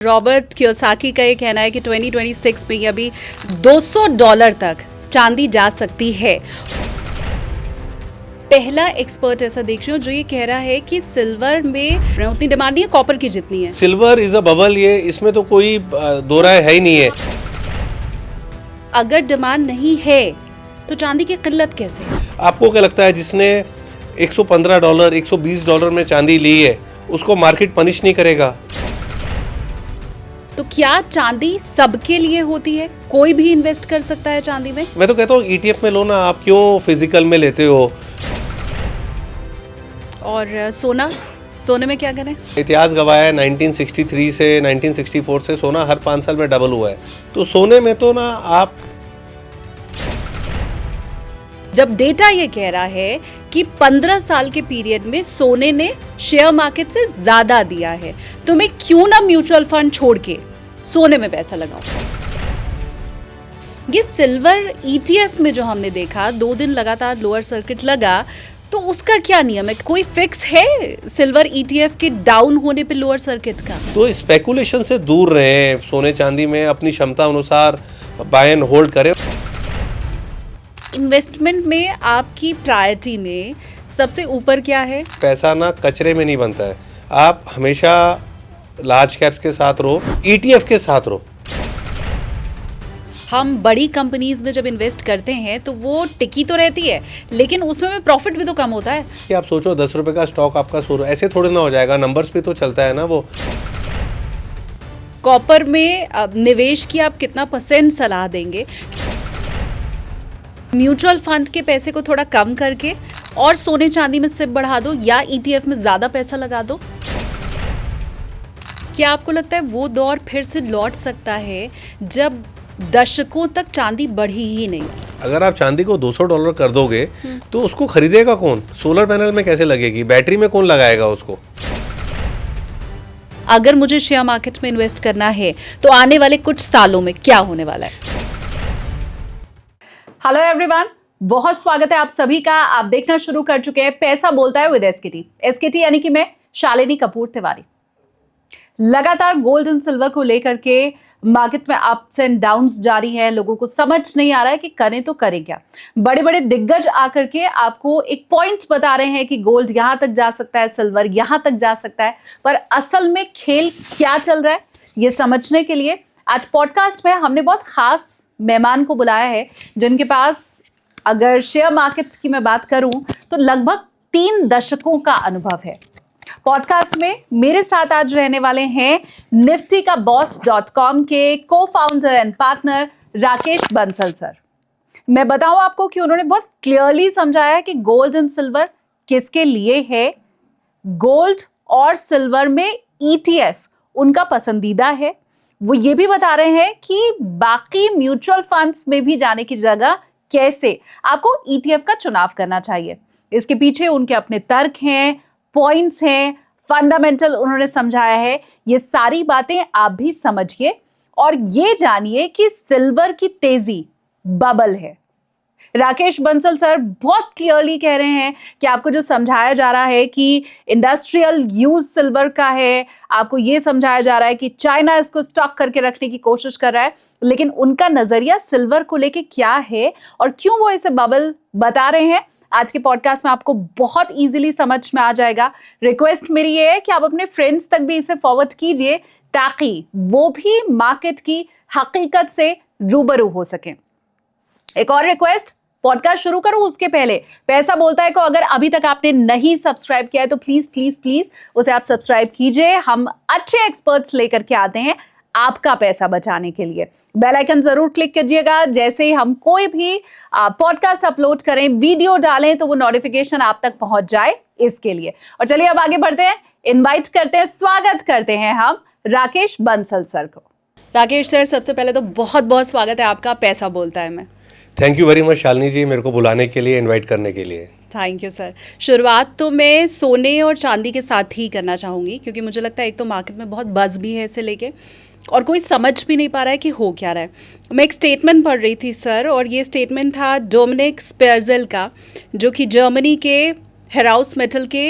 Robert Kiyosaki का ये कहना है कि 2026 में अभी $200 तक चांदी जा सकती है। पहला एक्सपर्ट ऐसा देख रही हूँ जो ये कह रहा है कि सिल्वर में उतनी डिमांड नहीं है कॉपर की जितनी है। सिल्वर इज अ बबल, ये इसमें तो कोई दो राय है ही नहीं है। अगर डिमांड नहीं है तो चांदी की किल्लत कैसे है? आपको क्या लगता है जिसने $115, $120 में चांदी ली है उसको मार्केट पनिश नहीं करेगा? तो क्या चांदी सबके लिए होती है? कोई भी इन्वेस्ट कर सकता है चांदी में? मैं तो कहता हूँ ETF में लो ना, आप क्यों फिजिकल में लेते हो? और सोने में क्या करें? इतिहास गवाह है 1963 से 1964 से सोना हर 5 साल में डबल हुआ है। तो सोने में तो ना आप, जब डेटा ये कह रहा है कि 15 साल के पीरियड में सोने ने शेयर मार्केट से ज्यादा दिया है, तो मैं क्यों ना म्यूचुअल फंड छोड़ के सोने में पैसा लगाऊं? ये सिल्वर ETF में जो हमने देखा 2 दिन लगातार लोअर सर्किट लगा, तो उसका क्या नियम है? कोई फिक्स है सिल्वर ETF के डाउन होने पे लोअर सर्किट का? तो स्पेकुलेशन से दूर रहें, सोने चांदी में अपनी क्षमता अनुसार बाय एंड होल्ड करें। इन्वेस्टमेंट में आपकी प्रायोरिटी में सबसे ऊपर क्या है? पैसा ना कचरे में नहीं बनता है। आप हमेशा लार्ज कैप्स के साथ रहो, ETF के साथ रहो। हम बड़ी कंपनीज में जब इन्वेस्ट करते हैं तो वो टिकी तो रहती है, लेकिन उसमें प्रॉफिट भी तो कम होता है। कि आप सोचो 10 रुपए का स्टॉक आपका 100, ऐसे थोड़े ना हो जाएगा, नंबर्स पे तो चलता है ना वो। कॉपर में निवेश की आप कितना % सलाह देंगे? म्यूचुअल फंड के पैसे को थोड़ा कम करके और सोने चांदी में सिप बढ़ा दो या ETF में ज्यादा पैसा लगा दो? क्या आपको लगता है वो दौर फिर से लौट सकता है जब दशकों तक चांदी बढ़ी ही नहीं? अगर आप चांदी को $200 कर दोगे तो उसको खरीदेगा कौन? सोलर पैनल में कैसे लगेगी? बैटरी में कौन लगाएगा उसको? अगर मुझे शेयर मार्केट में इन्वेस्ट करना है तो आने वाले कुछ सालों में क्या होने वाला है? हेलो एवरीवन, बहुत स्वागत है आप सभी का। आप देखना शुरू कर चुके हैं पैसा बोलता है विद SKT यानी कि मैं शालिनी कपूर तिवारी। लगातार गोल्ड एंड सिल्वर को लेकर के मार्केट में अप्स एंड डाउन्स जारी है। लोगों को समझ नहीं आ रहा है कि करें तो करें क्या। बड़े बड़े दिग्गज आकर के आपको एक पॉइंट बता रहे हैं कि गोल्ड यहां तक जा सकता है, सिल्वर यहां तक जा सकता है, पर असल में खेल क्या चल रहा है ये समझने के लिए आज पॉडकास्ट में हमने बहुत खास मेहमान को बुलाया है, जिनके पास अगर शेयर मार्केट की मैं बात करूं तो लगभग 3 दशकों का अनुभव है। पॉडकास्ट में मेरे साथ आज रहने वाले हैं niftykaboss.com के cofounder and partner Rakesh Bansal sir. मैं बताऊं आपको कि उन्होंने बहुत क्लियरली समझाया है कि गोल्ड एंड सिल्वर किसके लिए है। गोल्ड और सिल्वर में ETF उनका पसंदीदा है। वो ये भी बता रहे हैं कि बाकी म्यूचुअल फंड्स में भी जाने की जगह कैसे आपको ETF का चुनाव करना चाहिए। इसके पीछे उनके अपने तर्क हैं, पॉइंट्स हैं, फंडामेंटल उन्होंने समझाया है। ये सारी बातें आप भी समझिए और ये जानिए कि सिल्वर की तेजी बबल है। राकेश बंसल सर बहुत क्लियरली कह रहे हैं कि आपको जो समझाया जा रहा है कि इंडस्ट्रियल यूज सिल्वर का है, आपको ये समझाया जा रहा है कि चाइना इसको स्टॉक करके रखने की कोशिश कर रहा है, लेकिन उनका नजरिया सिल्वर को लेके क्या है और क्यों वो इसे बबल बता रहे हैं, आज के पॉडकास्ट में आपको बहुत इजीली समझ में आ जाएगा। रिक्वेस्ट मेरी ये है कि आप अपने फ्रेंड्स तक भी इसे फॉरवर्ड कीजिए ताकि वो भी मार्केट की हकीकत से रूबरू हो सकें। एक और रिक्वेस्ट, पॉडकास्ट शुरू करूं उसके पहले पैसा बोलता है को अगर अभी तक आपने नहीं सब्सक्राइब किया है तो प्लीज प्लीज प्लीज उसे आप सब्सक्राइब कीजिए। हम अच्छे एक्सपर्ट्स लेकर के आते हैं आपका पैसा बचाने के लिए। बेल आइकन जरूर क्लिक कीजिएगा, जैसे ही हम कोई भी पॉडकास्ट अपलोड करें, वीडियो डालें तो वो नोटिफिकेशन आप तक पहुंच जाए, इसके लिए। और चलिए अब आगे बढ़ते हैं, इनवाइट करते हैं, स्वागत करते हैं हम राकेश बंसल सर को। राकेश सर, सबसे पहले तो बहुत बहुत स्वागत है आपका पैसा बोलता है में। Thank you very much Shalini ji, मेरे को बुलाने के लिए, इनवाइट करने के लिए। Thank you sir. शुरुआत तो मैं सोने और चांदी के साथ ही करना चाहूँगी, क्योंकि मुझे लगता है एक तो मार्केट में बहुत बज़ भी है इसे लेके और कोई समझ भी नहीं पा रहा है कि हो क्या रहा है। मैं एक स्टेटमेंट पढ़ रही थी सर, और ये स्टेटमेंट था डोमिनिक स्पेरजेल का, जो कि जर्मनी के हेराउस मेटल के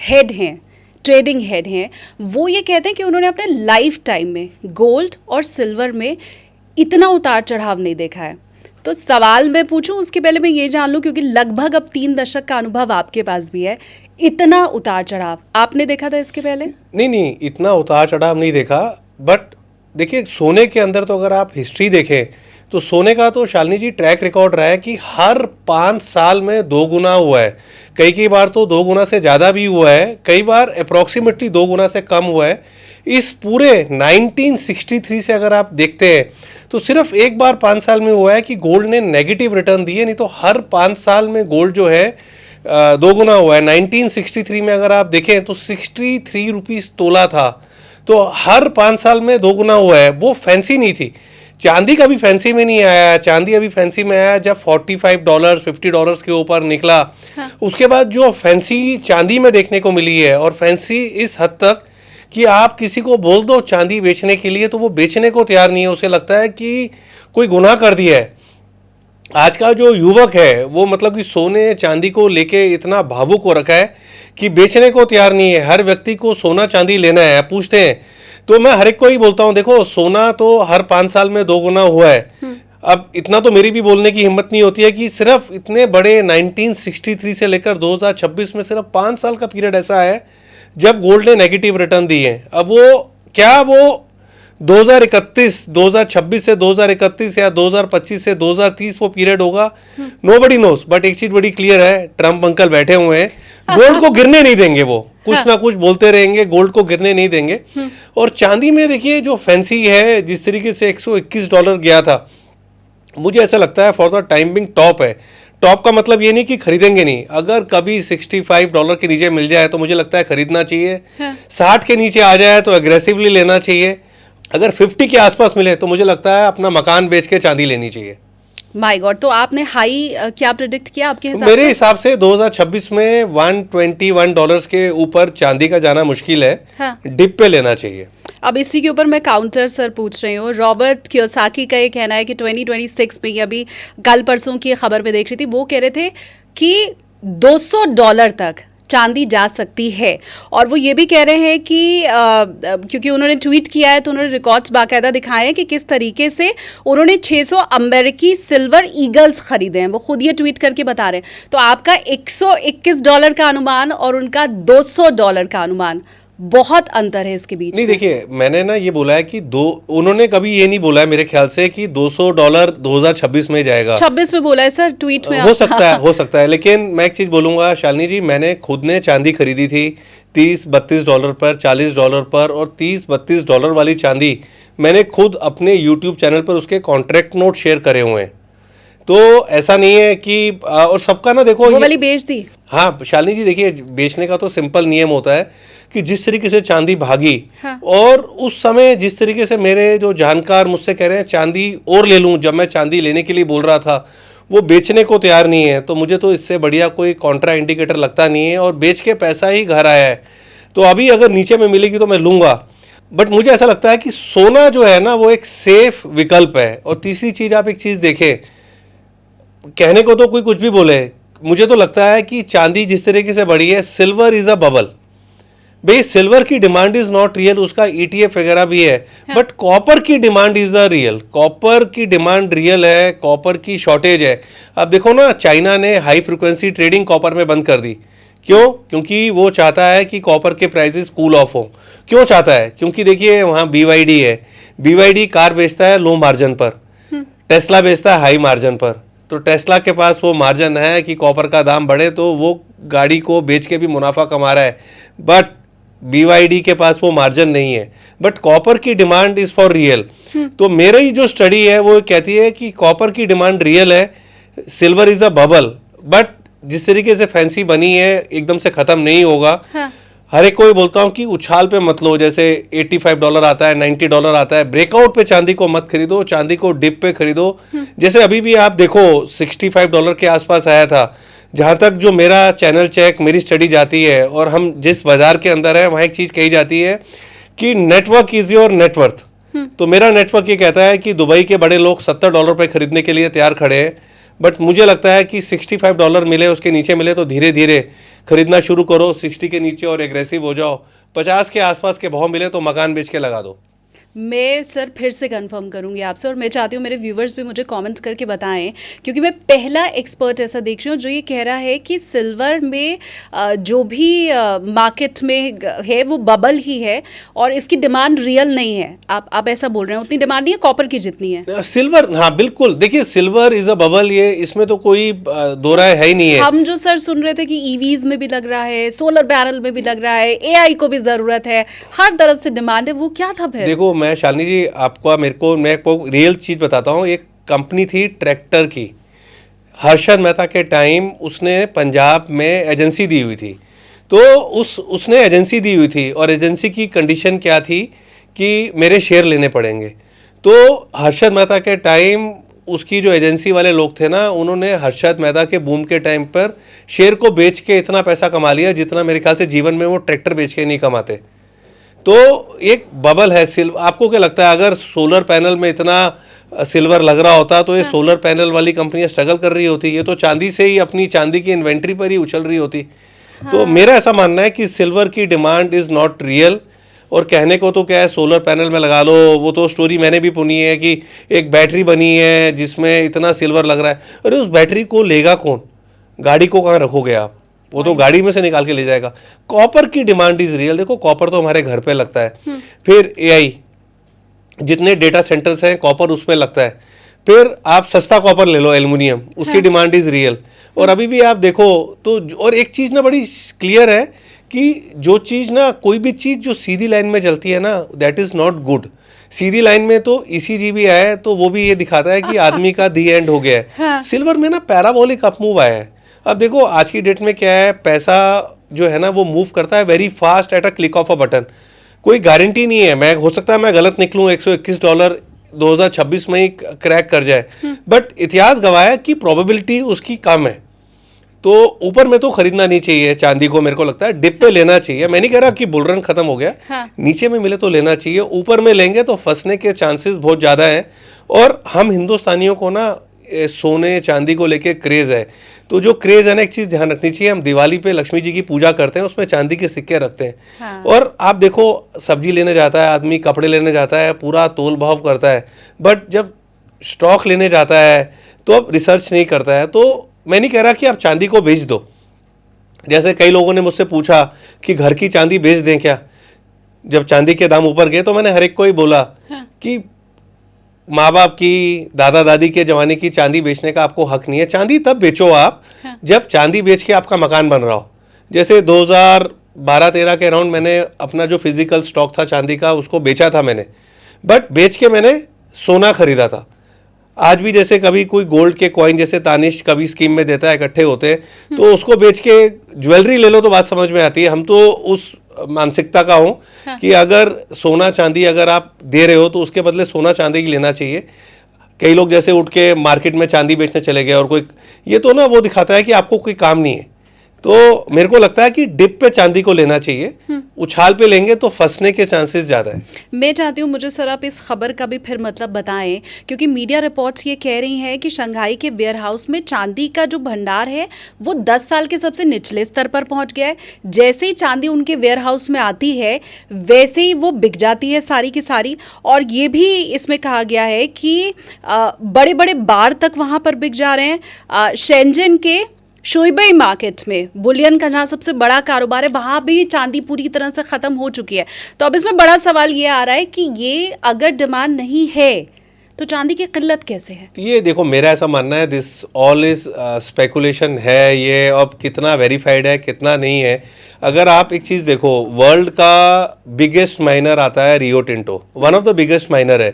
हेड हैं, ट्रेडिंग हेड हैं, वो ये कहते हैं कि उन्होंने अपने लाइफ टाइम में गोल्ड और सिल्वर में इतना उतार चढ़ाव नहीं देखा है। तो सवाल मैं पूछूं उसके पहले मैं ये जान लूं, क्योंकि लगभग अब 3 दशक का अनुभव आपके पास भी है, इतना उतार चढ़ाव आपने देखा था इसके पहले? नहीं, इतना उतार चढ़ाव नहीं देखा। बट देखिए, सोने के अंदर तो अगर आप हिस्ट्री देखें तो सोने का तो शालिनी जी ट्रैक रिकॉर्ड रहा है कि हर 5 साल में 2 गुना हुआ है। कई बार तो 2 गुना से ज़्यादा भी हुआ है, कई बार अप्रॉक्सीमेटली 2 गुना से कम हुआ है। इस पूरे 1963 से अगर आप देखते हैं तो सिर्फ एक बार 5 साल में हुआ है कि गोल्ड ने नेगेटिव रिटर्न दिए, नहीं तो हर 5 साल में गोल्ड जो है 2 गुना हुआ है। 1963 में अगर आप देखें तो 63 रुपीज़ तोला था, तो हर 5 साल में 2 गुना हुआ है। वो फैंसी नहीं थी। चांदी का भी फैंसी में नहीं आया। चांदी अभी फैंसी में आया जब $45 $50 के ऊपर निकला। हाँ। उसके बाद जो फैंसी चांदी में देखने को मिली है, और फैंसी इस हद तक कि आप किसी को बोल दो चांदी बेचने के लिए तो वो बेचने को तैयार नहीं है, उसे लगता है कि कोई गुनाह कर दिया है। आज का जो युवक है वो मतलब कि सोने चांदी को लेके इतना भावुक हो रखा है कि बेचने को तैयार नहीं है। हर व्यक्ति को सोना चांदी लेना है। पूछते हैं तो मैं हर एक को ही बोलता हूँ, देखो सोना तो हर 5 साल में 2 गुना हुआ है। अब इतना तो मेरी भी बोलने की हिम्मत नहीं होती है कि सिर्फ इतने बड़े 1963 से लेकर 2026 में सिर्फ 5 साल का पीरियड ऐसा है जब गोल्ड ने नेगेटिव रिटर्न दिए हैं। अब वो 2026 से 2031 या 2025 से 2030 वो पीरियड होगा, नोबडी नोस। बट एक चीज बड़ी क्लियर है, ट्रम्प अंकल बैठे हुए हैं, गोल्ड को गिरने नहीं देंगे। वो कुछ ना कुछ बोलते रहेंगे, गोल्ड को गिरने नहीं देंगे। और चांदी में देखिए जो फैंसी है, जिस तरीके से $121 गया था, मुझे ऐसा लगता है for the time being top है। टॉप का मतलब ये नहीं कि खरीदेंगे नहीं, अगर कभी $65 के नीचे मिल जाए तो मुझे लगता है खरीदना चाहिए। 60 के नीचे आ जाए तो एग्रेसिवली लेना चाहिए। अगर 50 के आसपास मिले तो मुझे लगता है अपना मकान बेच के चांदी लेनी चाहिए। माय गॉड, तो आपने हाई क्या प्रेडिक्ट किया आपके हिसाब मेरे हिसाब से 2026 में $121 के ऊपर चांदी का जाना मुश्किल है। हाँ। डिप पे लेना चाहिए। अब इसी के ऊपर मैं काउंटर सर पूछ रही हूँ। रॉबर्ट कियोसाकी का ये कहना है कि 2026 में, अभी कल परसों की खबर में देख रही थी, वो कह रहे थे कि $200 तक चांदी जा सकती है। और वो ये भी कह रहे हैं कि क्योंकि उन्होंने ट्वीट किया है तो उन्होंने रिकॉर्ड्स बाकायदा दिखाए हैं कि किस तरीके से उन्होंने 600 अमेरिकी सिल्वर ईगल्स खरीदे हैं। वो खुद ये ट्वीट करके बता रहे हैं। तो आपका $121 का अनुमान और उनका $200 का अनुमान, बहुत अंतर है इसके बीच। नहीं देखिए, मैंने ना ये बोला है कि उन्होंने कभी ये नहीं बोला है मेरे ख्याल से कि $200 2026 में जाएगा। 26 में बोला है सर ट्वीट में। हो सकता है। लेकिन मैं एक चीज बोलूंगा शालिनी जी, मैंने खुद ने चांदी खरीदी थी $30-32 पर, $40 पर, और $30-32 वाली चांदी मैंने खुद अपने YouTube चैनल पर उसके कॉन्ट्रैक्ट नोट शेयर करे हुए हैं। तो ऐसा नहीं है कि और सबका ना देखो वो वाली बेच दी। हाँ शालिनी जी, देखिए बेचने का तो सिंपल नियम होता है कि जिस तरीके से चांदी भागी। हाँ। और उस समय जिस तरीके से मेरे जो जानकार मुझसे कह रहे हैं चांदी और ले लूं, जब मैं चांदी लेने के लिए बोल रहा था वो बेचने को तैयार नहीं है, तो मुझे तो इससे बढ़िया कोई कॉन्ट्रा इंडिकेटर लगता नहीं है। और बेच के पैसा ही घर आया है, तो अभी अगर नीचे में मिलेगी तो मैं लूँगा। बट मुझे ऐसा लगता है कि सोना जो है ना वो एक सेफ विकल्प है। और तीसरी चीज़, आप एक चीज़ देखें, कहने को तो कोई कुछ भी बोले, मुझे तो लगता है कि चांदी जिस तरीके से बढ़ी है, सिल्वर इज अ बबल। भाई सिल्वर की डिमांड इज नॉट रियल, उसका ETF वगैरह भी है। हाँ। बट कॉपर की demand is a real. Copper की डिमांड रियल है, कॉपर की शॉर्टेज है। अब देखो ना, चाइना ने हाई फ्रिक्वेंसी ट्रेडिंग कॉपर में बंद कर दी। क्यों? क्योंकि वो चाहता है कि कॉपर के प्राइसेस कूल ऑफ हो। क्यों चाहता है? क्योंकि देखिए वहाँ BYD है, BYD कार बेचता है लो मार्जिन पर, टेस्ला बेचता है हाई मार्जिन पर। तो टेस्ला के पास वो मार्जिन है कि कॉपर का दाम बढ़े तो वो गाड़ी को बेच के भी मुनाफा कमा रहा है। बट BYD के पास वो मार्जिन नहीं है। बट कॉपर की डिमांड इज फॉर रियल। तो मेरी जो स्टडी है वो कहती है कि कॉपर की डिमांड रियल है, silver is a bubble. But जिस तरीके से फैंसी बनी है एकदम से खत्म नहीं होगा। हाँ। हर एक को ही बोलता हूँ कि उछाल पे मत लो, जैसे $85 आता है, $90 आता है, ब्रेकआउट पे चांदी को मत खरीदो, चांदी को डिप पे खरीदो। जैसे अभी भी आप देखो $65 के आसपास आया था। जहाँ तक जो मेरा चैनल चेक, मेरी स्टडी जाती है और हम जिस बाजार के अंदर है, वहाँ एक चीज़ कही जाती है कि नेटवर्क इज योर नेटवर्थ। तो मेरा नेटवर्क ये कहता है कि दुबई के बड़े लोग $70 पे खरीदने के लिए तैयार खड़े हैं, बट मुझे लगता है कि $65 मिले, उसके नीचे मिले तो धीरे धीरे खरीदना शुरू करो, 60 के नीचे और एग्रेसिव हो जाओ, 50 के आसपास के भाव मिले तो मकान बेच के लगा दो। मैं सर फिर से कंफर्म करूंगी आपसे, और मैं चाहती हूँ मेरे व्यूवर्स भी मुझे कमेंट्स करके बताएं, क्योंकि मैं पहला एक्सपर्ट ऐसा देख रही हूँ जो ये कह रहा है कि सिल्वर में जो भी मार्केट में है वो बबल ही है और इसकी डिमांड रियल नहीं है। आप ऐसा बोल रहे हैं, उतनी डिमांड नहीं है कॉपर की जितनी है। सिल्वर, हाँ बिल्कुल, देखिए सिल्वर इज अ बबल, ये इसमें तो कोई दो राय है ही नहीं है। हम जो सर सुन रहे थे कि ईवीज में भी लग रहा है, सोलर पैनल में भी लग रहा है, एआई को भी जरूरत है, हर तरफ से डिमांड है, वो क्या था फिर? देखो मैं शालिनी जी मैं आपको रियल चीज बताता हूँ। एक कंपनी थी ट्रैक्टर की, हर्षद मेहता के टाइम उसने पंजाब में एजेंसी दी हुई थी, तो उसने एजेंसी दी हुई थी और एजेंसी की कंडीशन क्या थी कि मेरे शेयर लेने पड़ेंगे। तो हर्षद मेहता के टाइम उसकी जो एजेंसी वाले लोग थे ना, उन्होंने हर्षद मेहता के बूम के टाइम पर शेयर को बेच के इतना पैसा कमा लिया जितना मेरे ख्याल से जीवन में वो ट्रैक्टर बेच के नहीं कमाते। तो एक बबल है सिल्वर। आपको क्या लगता है अगर सोलर पैनल में इतना सिल्वर लग रहा होता तो ये सोलर पैनल वाली कंपनियां स्ट्रगल कर रही होती, ये तो चांदी से ही अपनी चांदी की इन्वेंट्री पर ही उछल रही होती। तो मेरा ऐसा मानना है कि सिल्वर की डिमांड इज़ नॉट रियल। और कहने को तो क्या है, सोलर पैनल में लगा लो, वो तो स्टोरी मैंने भी सुनी है कि एक बैटरी बनी है जिसमें इतना सिल्वर लग रहा है। अरे उस बैटरी को लेगा कौन? गाड़ी को कहाँ रखोगे आप? वो तो गाड़ी में से निकाल के ले जाएगा। कॉपर की डिमांड इज रियल। देखो कॉपर तो हमारे घर पे लगता है, फिर एआई, जितने डेटा सेंटर्स हैं कॉपर उसमें लगता है। फिर आप सस्ता कॉपर ले लो, एल्युमिनियम, उसकी डिमांड इज रियल। और अभी भी आप देखो तो, और एक चीज़ ना बड़ी क्लियर है कि जो चीज़ ना, कोई भी चीज़ जो सीधी लाइन में चलती है ना, that is not good. Sidhi line में तो ईसीजी भी आया है तो वो भी ये दिखाता है कि आदमी का दी एंड हो गया है। सिल्वर में ना पैराबोलिक अप मूव आया है। अब देखो आज की डेट में क्या है, पैसा जो है ना वो मूव करता है very fast at a click of a button. कोई गारंटी नहीं है, मैं हो सकता है मैं गलत निकलूं, $121 2026 में ही क्रैक कर जाए, बट इतिहास गवाह है कि प्रोबेबिलिटी उसकी कम है। तो ऊपर में तो खरीदना नहीं चाहिए चांदी को, मेरे को लगता है डिप पे लेना चाहिए। मैं नहीं कह रहा कि बुल रन खत्म हो गया, नीचे में मिले तो लेना चाहिए, ऊपर में लेंगे तो फंसने के चांसेस बहुत ज़्यादा हैं। और हम हिंदुस्तानियों को ना सोने चांदी को लेके क्रेज़ है, तो जो क्रेज़ है ना, एक चीज़ ध्यान रखनी चाहिए, हम दिवाली पे लक्ष्मी जी की पूजा करते हैं, उसमें चांदी के सिक्के रखते हैं। और आप देखो सब्जी लेने जाता है आदमी, कपड़े लेने जाता है, पूरा तोल भाव करता है, बट जब स्टॉक लेने जाता है तो अब रिसर्च नहीं करता है। तो मैं नहीं कह रहा कि आप चांदी को बेच दो। जैसे कई लोगों ने मुझसे पूछा कि घर की चांदी बेच दें क्या, जब चांदी के दाम ऊपर गए, तो मैंने हर एक को ही बोला कि माँ बाप की, दादा दादी के ज़माने की चांदी बेचने का आपको हक नहीं है। चांदी तब बेचो आप जब चांदी बेच के आपका मकान बन रहा हो। जैसे 2012-13 के अराउंड मैंने अपना जो फिजिकल स्टॉक था चांदी का उसको बेचा था मैंने, बट बेच के मैंने सोना खरीदा था। आज भी जैसे कभी कोई गोल्ड के कॉइन, जैसे तानिश कभी स्कीम में देता है, इकट्ठे होते हैं, तो उसको बेच के ज्वेलरी ले लो तो बात समझ में आती है। हम तो उस मानसिकता का हूँ कि अगर सोना चांदी अगर आप दे रहे हो तो उसके बदले सोना चांदी ही लेना चाहिए। कई लोग जैसे उठ के मार्केट में चांदी बेचने चले गए, और कोई ये तो ना वो दिखाता है कि आपको कोई काम नहीं है। तो मेरे को लगता है कि डिप पे चांदी को लेना चाहिए, उछाल पे लेंगे तो फंसने के चांसेस ज़्यादा है। मैं चाहती हूँ मुझे सर आप इस खबर का भी फिर मतलब बताएं, क्योंकि मीडिया रिपोर्ट्स ये कह रही हैं कि शंघाई के वेयर हाउस में चांदी का जो भंडार है वो 10 साल के सबसे निचले स्तर पर पहुँच गया है। जैसे ही चांदी उनके वेयर हाउस में आती है वैसे ही वो बिक जाती है सारी की सारी। और ये भी इसमें कहा गया है कि बड़े बड़े बार तक वहाँ पर बिक जा रहे हैं। शेंजन के शोइबई मार्केट में, बुलियन का जहाँ सबसे बड़ा कारोबार है, वहाँ भी चांदी पूरी तरह से ख़त्म हो चुकी है। तो अब इसमें बड़ा सवाल ये आ रहा है कि ये अगर डिमांड नहीं है तो चांदी की किल्लत कैसे है? ये देखो मेरा ऐसा मानना है, दिस ऑल इज स्पेकुलेशन है ये, अब कितना वेरीफाइड है कितना नहीं है। अगर आप एक चीज़ देखो, वर्ल्ड का बिगेस्ट माइनर आता है Rio Tinto, one of the biggest minor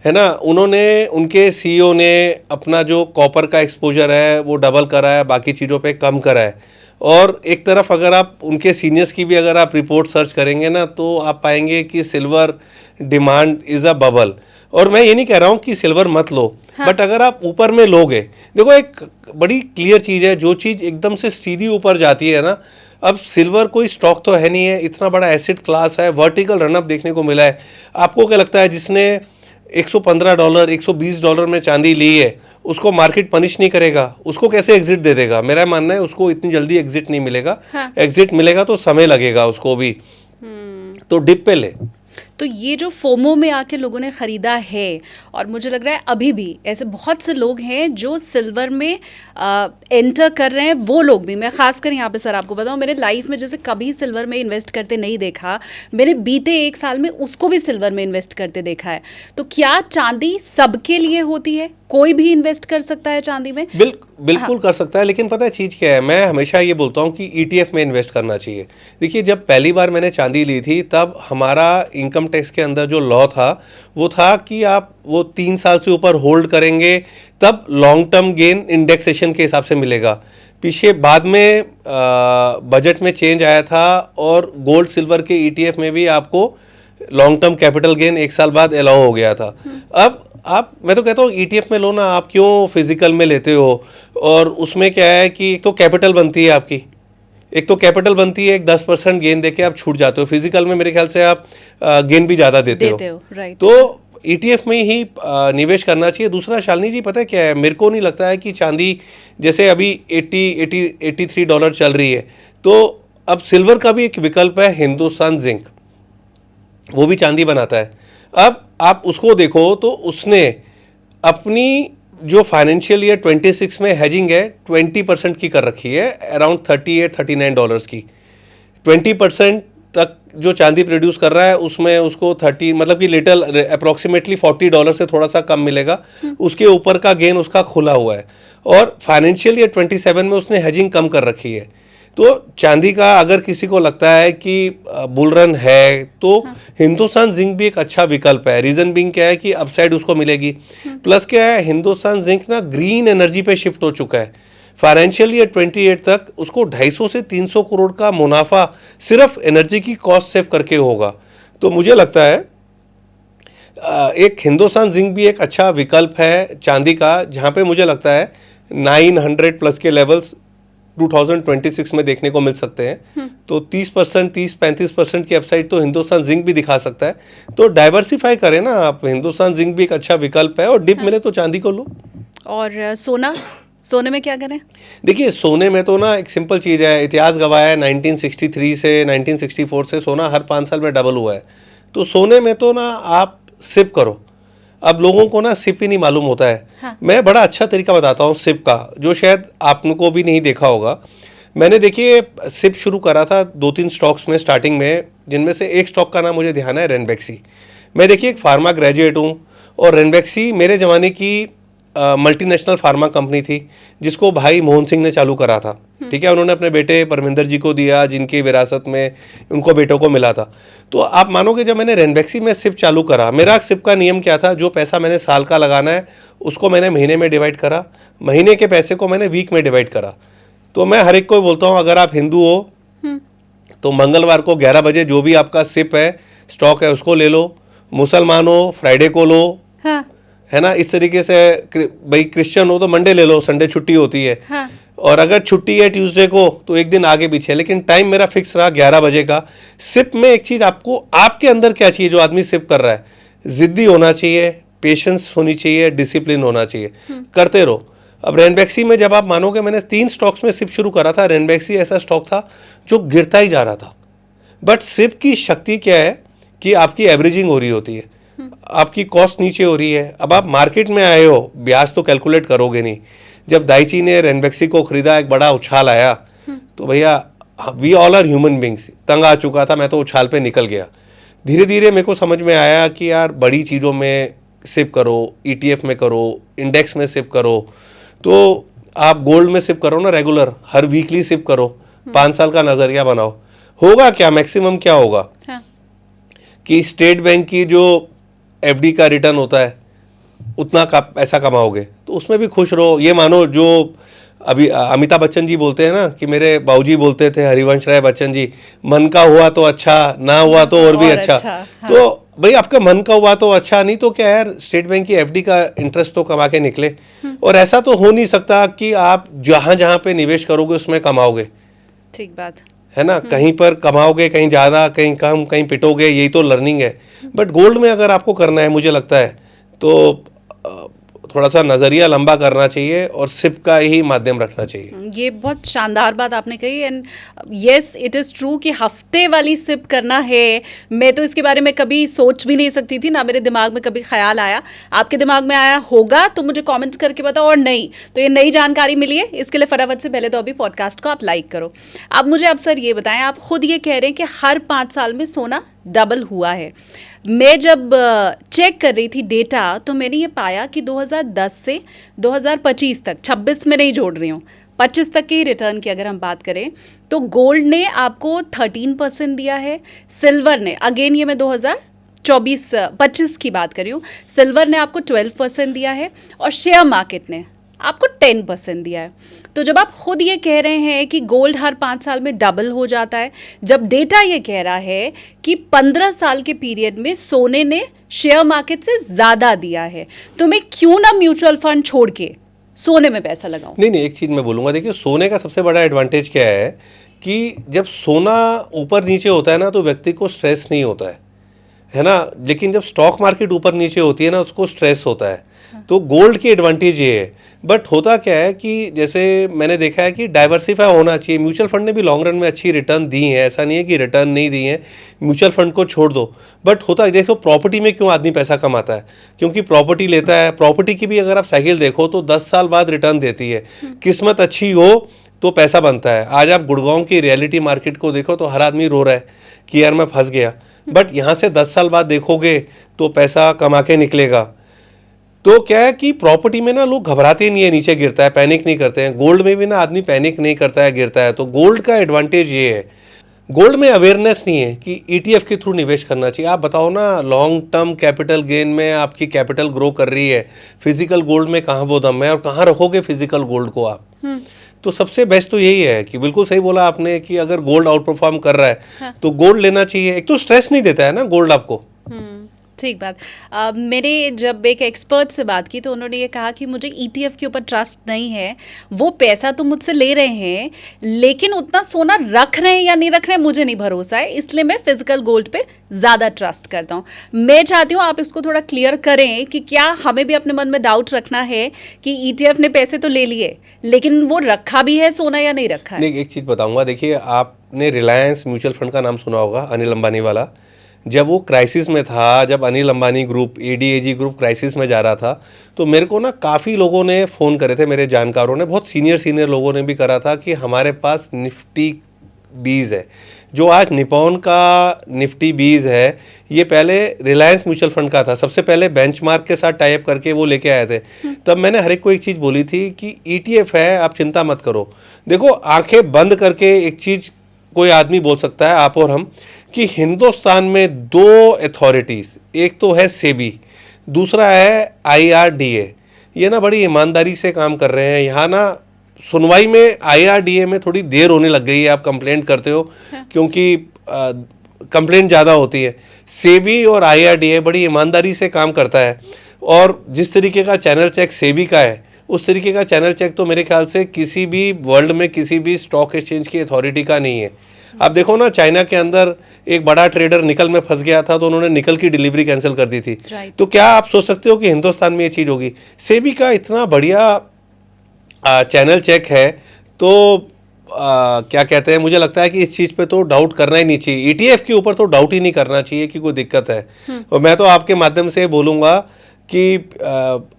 है ना। उन्होंने, उनके सीईओ ने अपना जो कॉपर का एक्सपोजर है वो डबल करा है, बाकी चीज़ों पे कम करा है। और एक तरफ अगर आप उनके सीनियर्स की भी अगर आप रिपोर्ट सर्च करेंगे ना, तो आप पाएंगे कि silver demand is a bubble. और मैं ये नहीं कह रहा हूँ कि सिल्वर मत लो, बट अगर आप ऊपर में लोगे, देखो एक बड़ी क्लियर चीज़ है, जो चीज़ एकदम से सीधी ऊपर जाती है ना, अब सिल्वर कोई स्टॉक तो है नहीं है, इतना बड़ा एसेट क्लास है, वर्टिकल रनअप देखने को मिला है। आपको क्या लगता है जिसने $115 $120 में चांदी ली है, उसको मार्केट पनिश नहीं करेगा, उसको कैसे एग्जिट दे देगा? मेरा मानना है उसको इतनी जल्दी एग्जिट नहीं मिलेगा। एग्जिट मिलेगा तो समय लगेगा उसको भी, तो डिप पे ले। तो ये जो फोमो में आके लोगों ने ख़रीदा है, और मुझे लग रहा है अभी भी ऐसे बहुत से लोग हैं जो सिल्वर में एंटर कर रहे हैं, वो लोग भी, मैं खासकर यहाँ पे सर आपको बताऊँ, मैंने लाइफ में जैसे कभी सिल्वर में इन्वेस्ट करते नहीं देखा, मैंने बीते 1 साल में उसको भी सिल्वर में इन्वेस्ट करते देखा है। तो क्या चांदी सबके लिए होती है? कोई भी इन्वेस्ट कर सकता है चांदी में? बिल्कुल कर सकता है, लेकिन पता है चीज़ क्या है, मैं हमेशा ये बोलता हूँ कि ETF में इन्वेस्ट करना चाहिए। देखिए, जब पहली बार मैंने चांदी ली थी तब हमारा इनकम टैक्स के अंदर जो लॉ था वो था कि आप वो 3 साल से ऊपर होल्ड करेंगे तब लॉन्ग टर्म गेन इंडेक्सेशन के हिसाब से मिलेगा। पीछे बाद में बजट में चेंज आया था और गोल्ड सिल्वर के ETF में भी आपको लॉन्ग टर्म कैपिटल गेन 1 साल बाद अलाउ हो गया था। अब आप, मैं तो कहता हूँ ETF में लो ना, आप क्यों फिजिकल में लेते हो? और उसमें क्या है कि एक तो कैपिटल बनती है आपकी, एक 10% गेन देके आप छूट जाते हो। फिजिकल में मेरे ख्याल से आप गेन भी ज़्यादा देते हो। राइट। तो ETF में ही निवेश करना चाहिए। दूसरा, शालिनी जी, पता है क्या है, मेरे को नहीं लगता है कि चांदी जैसे अभी $83 चल रही है, तो अब सिल्वर का भी एक विकल्प है, हिंदुस्तान जिंक, वो भी चांदी बनाता है। अब आप उसको देखो तो उसने अपनी जो फाइनेंशियल ईयर 26 में हेजिंग है 20% की कर रखी है, अराउंड $38-39 की। 20% तक जो चांदी प्रोड्यूस कर रहा है उसमें उसको 30, मतलब कि लिटल अप्रॉक्सीमेटली $40 से थोड़ा सा कम मिलेगा। उसके ऊपर का गेन उसका खुला हुआ है, और फाइनेंशियल ईयर 27 में उसने हेजिंग कम कर रखी है। तो चांदी का अगर किसी को लगता है कि बुल रन है तो हिंदुस्तान जिंक भी एक अच्छा विकल्प है। रीज़न बीइंग क्या है कि अपसाइड उसको मिलेगी, प्लस क्या है, हिंदुस्तान जिंक ना ग्रीन एनर्जी पे शिफ्ट हो चुका है। फाइनेंशियल ईयर 28 तक उसको 250 से 300 करोड़ का मुनाफा सिर्फ एनर्जी की कॉस्ट सेव करके होगा। तो मुझे लगता है एक हिंदुस्तान जिंक भी एक अच्छा विकल्प है चांदी का, जहाँ पे मुझे लगता है 900 प्लस के लेवल्स 2026 में देखने को मिल सकते हैं। तो 30%, 30-35% की अपसाइड तो हिंदुस्तान जिंक भी दिखा सकता है। तो डाइवर्सिफाई करें ना आप, हिंदुस्तान जिंक भी एक अच्छा विकल्प है, और डिप मिले तो चांदी को लो। और सोने में क्या करें? देखिए, सोने में तो ना एक सिंपल चीज़ है, इतिहास गवाह है 1963 से 1964 से सोना हर 5 साल में डबल हुआ है। तो सोने में तो ना आप सिप करो। अब लोगों को ना सिप ही नहीं मालूम होता है। हाँ। मैं बड़ा अच्छा तरीका बताता हूँ सिप का, जो शायद आपको भी नहीं देखा होगा। मैंने, देखिए, सिप शुरू करा था 2-3 स्टॉक्स में स्टार्टिंग में, जिनमें से एक स्टॉक का नाम मुझे ध्यान है, रेनबेक्सी। मैं, देखिए, एक फार्मा ग्रेजुएट हूँ, और रेनबेक्सी मेरे ज़माने की मल्टीनेशनल फार्मा कंपनी थी, जिसको भाई मोहन सिंह ने चालू करा था। ठीक है, उन्होंने अपने बेटे परमिंदर जी को दिया, जिनकी विरासत में उनको बेटों को मिला था। तो आप मानोगे, जब मैंने रेनबेक्सी में सिप चालू करा, मेरा सिप का नियम क्या था, जो पैसा मैंने साल का लगाना है उसको मैंने महीने में डिवाइड करा, महीने के पैसे को मैंने वीक में डिवाइड करा। तो मैं हर एक को बोलता हूँ, अगर आप हिंदू हो तो मंगलवार को 11 बजे जो भी आपका सिप है, स्टॉक है, उसको ले लो। मुसलमान हो फ्राइडे को लो। हाँ। है ना, इस तरीके से। भाई क्रिश्चियन हो तो मंडे ले लो, संडे छुट्टी होती है। हाँ। और अगर छुट्टी है ट्यूसडे को तो एक दिन आगे पीछे, लेकिन टाइम मेरा फिक्स रहा 11 बजे का। सिप में एक चीज़, आपको आपके अंदर क्या चाहिए जो आदमी सिप कर रहा है, जिद्दी होना चाहिए, पेशेंस होनी चाहिए, डिसिप्लिन होना चाहिए, करते रहो। अब रेनबेक्सी में जब आप मानोगे, मैंने 3 स्टॉक्स में सिप शुरू करा था। रेनबेक्सी ऐसा स्टॉक था जो गिरता ही जा रहा था, बट सिप की शक्ति क्या है कि आपकी एवरेजिंग हो रही होती है, आपकी कॉस्ट नीचे हो रही है। अब आप मार्केट में आए हो, ब्याज तो कैलकुलेट करोगे नहीं। जब दाइची ने रेनबेक्सी को खरीदा, एक बड़ा उछाल आया, तो भैया, we all are human beings, तंग आ चुका था मैं, तो उछाल पे निकल गया। धीरे धीरे मेरे को समझ में आया कि यार बड़ी चीज़ों में सिप करो, ETF में करो, इंडेक्स में सिप करो। तो आप गोल्ड में सिप करो ना, रेगुलर, हर वीकली सिप करो, 5 साल का नज़रिया बनाओ। होगा क्या, मैक्सिमम क्या होगा, हाँ। कि स्टेट बैंक की जो FD का रिटर्न होता है उतना का पैसा कमाओगे, तो उसमें भी खुश रहो। ये मानो, जो अभी अमिताभ बच्चन जी बोलते हैं ना, कि मेरे बाबूजी बोलते थे, हरिवंश राय बच्चन जी, मन का हुआ तो अच्छा, ना हुआ तो और भी अच्छा। हाँ। तो भाई, आपका मन का हुआ तो अच्छा, नहीं तो क्या यार, स्टेट बैंक की FD का इंटरेस्ट तो कमा के निकले। और ऐसा तो हो नहीं सकता कि आप जहाँ जहाँ पे निवेश करोगे उसमें कमाओगे। ठीक बात है ना, कहीं पर कमाओगे, कहीं ज़्यादा, कहीं कम, कहीं पिटोगे, यही तो लर्निंग है। बट गोल्ड में अगर आपको करना है, मुझे लगता है, तो थोड़ा सा नज़रिया लंबा करना चाहिए और सिप का ही माध्यम रखना चाहिए। ये बहुत शानदार बात आपने कही and yes it is true कि हफ्ते वाली सिप करना है। मैं तो इसके बारे में कभी सोच भी नहीं सकती थी, ना मेरे दिमाग में कभी ख्याल आया। आपके दिमाग में आया होगा तो मुझे कमेंट्स करके बताओ, और नहीं तो ये नई जानकारी मिली है, इसके लिए फटाफट से पहले तो अभी पॉडकास्ट को आप लाइक करो। अब मुझे अब सर ये बताएं, आप खुद ये कह रहे हैं कि हर 5 साल में सोना डबल हुआ है। मैं जब चेक कर रही थी डेटा तो मैंने ये पाया कि 2010 से 2025 तक, 26 में नहीं जोड़ रही हूँ, 25 तक के ही रिटर्न की अगर हम बात करें तो गोल्ड ने आपको 13% दिया है, सिल्वर ने, अगेन ये मैं 2024-25 की बात कर रही हूँ, सिल्वर ने आपको 12% दिया है और शेयर मार्केट ने आपको 10% दिया है। तो जब आप खुद ये कह रहे हैं कि गोल्ड हर 5 साल में डबल हो जाता है, जब डेटा ये कह रहा है कि 15 साल के पीरियड में सोने ने शेयर मार्केट से ज़्यादा दिया है, तो मैं क्यों ना म्यूचुअल फंड छोड़ के सोने में पैसा लगाऊं? नहीं, एक चीज़ मैं बोलूँगा, देखिए सोने का सबसे बड़ा एडवांटेज क्या है कि जब सोना ऊपर नीचे होता है ना तो व्यक्ति को स्ट्रेस नहीं होता है ना, लेकिन जब स्टॉक मार्केट ऊपर नीचे होती है ना उसको स्ट्रेस होता है। तो गोल्ड की एडवांटेज ये है। बट होता क्या है कि जैसे मैंने देखा है कि डाइवर्सिफाई होना चाहिए। म्यूचुअल फंड ने भी लॉन्ग रन में अच्छी रिटर्न दी है, ऐसा नहीं है कि रिटर्न नहीं दी है, म्यूचुअल फंड को छोड़ दो। बट होता है, देखो प्रॉपर्टी में क्यों आदमी पैसा कमाता है, क्योंकि प्रॉपर्टी लेता है। प्रॉपर्टी की भी अगर आप साइकिल देखो तो 10 साल बाद रिटर्न देती है, किस्मत अच्छी हो तो पैसा बनता है। आज आप गुड़गांव की रियलिटी मार्केट को देखो तो हर आदमी रो रहा है कि यार मैं फंस गया, बट यहाँ से 10 साल बाद देखोगे तो पैसा कमा के निकलेगा। तो क्या है कि प्रॉपर्टी में ना लोग घबराते नहीं है, नीचे गिरता है, पैनिक नहीं करते हैं। गोल्ड में भी ना आदमी पैनिक नहीं करता है, गिरता है। तो गोल्ड का एडवांटेज ये है, गोल्ड में अवेयरनेस नहीं है कि ईटीएफ के थ्रू निवेश करना चाहिए। आप बताओ ना, लॉन्ग टर्म कैपिटल गेन में आपकी कैपिटल ग्रो कर रही है, फिजिकल गोल्ड में कहाँ वो दम है, और कहाँ रखोगे फिजिकल गोल्ड को आप? तो सबसे बेस्ट तो यही है कि बिल्कुल सही बोला आपने कि अगर गोल्ड आउट परफॉर्म कर रहा है तो गोल्ड लेना चाहिए। एक तो स्ट्रेस नहीं देता है ना गोल्ड आपको। ठीक बात। मैंने जब एक एक्सपर्ट से बात की तो उन्होंने ये कहा कि मुझे ईटीएफ के ऊपर ट्रस्ट नहीं है, वो पैसा तो मुझसे ले रहे हैं लेकिन उतना सोना रख रहे हैं या नहीं रख रहे हैं मुझे नहीं भरोसा है, इसलिए मैं फिजिकल गोल्ड पे ज़्यादा ट्रस्ट करता हूँ। मैं चाहती हूँ आप इसको थोड़ा क्लियर करें कि क्या हमें भी अपने मन में डाउट रखना है कि ईटीएफ ने पैसे तो ले लिए लेकिन वो रखा भी है सोना या नहीं रखा है? नहीं, एक चीज़ बताऊँगा, देखिए आपने रिलायंस म्यूचुअल फंड का नाम सुना होगा, अनिल अंबानी वाला। जब वो क्राइसिस में था, जब Anil Ambani group, ADAG group crisis में जा रहा था, तो मेरे को ना काफ़ी लोगों ने फ़ोन करे थे, मेरे जानकारों ने, बहुत सीनियर लोगों ने भी करा था कि हमारे पास निफ्टी 20 है। जो आज निपॉन का निफ्टी 20 है, ये पहले रिलायंस म्यूचुअल फंड का था, सबसे पहले बेंचमार्क के साथ टाई अप करके वो लेके आए थे। तब मैंने हर एक को एक चीज़ बोली थी कि ईटीएफ है, आप चिंता मत करो। देखो आंखें बंद करके एक चीज़ कोई आदमी बोल सकता है, आप और हम, कि हिंदुस्तान में 2 अथॉरिटीज़, एक तो है सेबी, दूसरा है आईआरडीए। ये ना बड़ी ईमानदारी से काम कर रहे हैं। यहाँ ना सुनवाई में आईआरडीए में थोड़ी देर होने लग गई है, आप कंप्लेंट करते हो क्योंकि कंप्लेंट ज़्यादा होती है। सेबी और आईआरडीए बड़ी ईमानदारी से काम करता है, और जिस तरीके का चैनल चेक सेबी का है उस तरीके का चैनल चेक तो मेरे ख्याल से किसी भी वर्ल्ड में किसी भी स्टॉक एक्सचेंज की अथॉरिटी का नहीं है। आप देखो ना, चाइना के अंदर एक बड़ा ट्रेडर निकल में फंस गया था तो उन्होंने निकल की डिलीवरी कैंसिल कर दी थी। तो क्या आप सोच सकते हो कि हिंदुस्तान में ये चीज़ होगी? सेबी का इतना बढ़िया चैनल चेक है, तो क्या कहते हैं, मुझे लगता है कि इस चीज़ पे तो डाउट करना ही नहीं चाहिए। ईटीएफ के ऊपर तो डाउट ही नहीं करना चाहिए कि कोई दिक्कत है। और मैं तो आपके माध्यम से बोलूँगा कि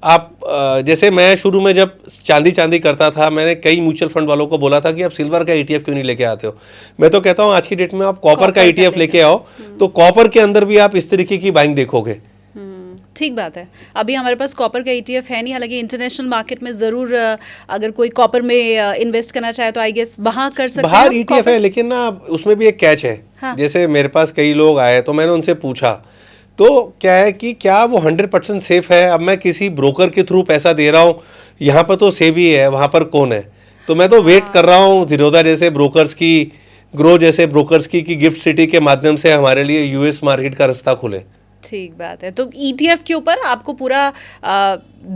आप जैसे मैं शुरू में जब चांदी करता था, मैंने कई म्यूचुअल फंड वालों को बोला था कि आप सिल्वर का ईटीएफ क्यों नहीं लेके आते हो। मैं तो कहता हूँ आज की डेट में आप कॉपर का ईटीएफ लेके आओ, तो कॉपर के अंदर भी आप इस तरीके की बाइंग देखोगे। ठीक बात है। अभी हमारे पास कॉपर का ईटीएफ है नहीं, हालांकि इंटरनेशनल मार्केट में ज़रूर अगर कोई कॉपर में इन्वेस्ट करना चाहे तो आई गेस वहाँ कर सकते हैं। बाहर ईटीएफ है, लेकिन ना उसमें भी एक कैच है। हाँ। जैसे मेरे पास कई लोग आए तो मैंने उनसे पूछा, तो क्या है कि क्या वो 100% सेफ है? अब मैं किसी ब्रोकर के थ्रू पैसा दे रहा हूँ, यहाँ पर तो सेबी है, वहाँ पर कौन है? तो मैं तो वेट कर रहा हूँ ज़ीरोधा जैसे ब्रोकर्स की, ग्रो जैसे ब्रोकर्स की, कि गिफ्ट सिटी के माध्यम से हमारे लिए यूएस मार्केट का रास्ता खुले। ठीक बात है। तो ETF के ऊपर आपको पूरा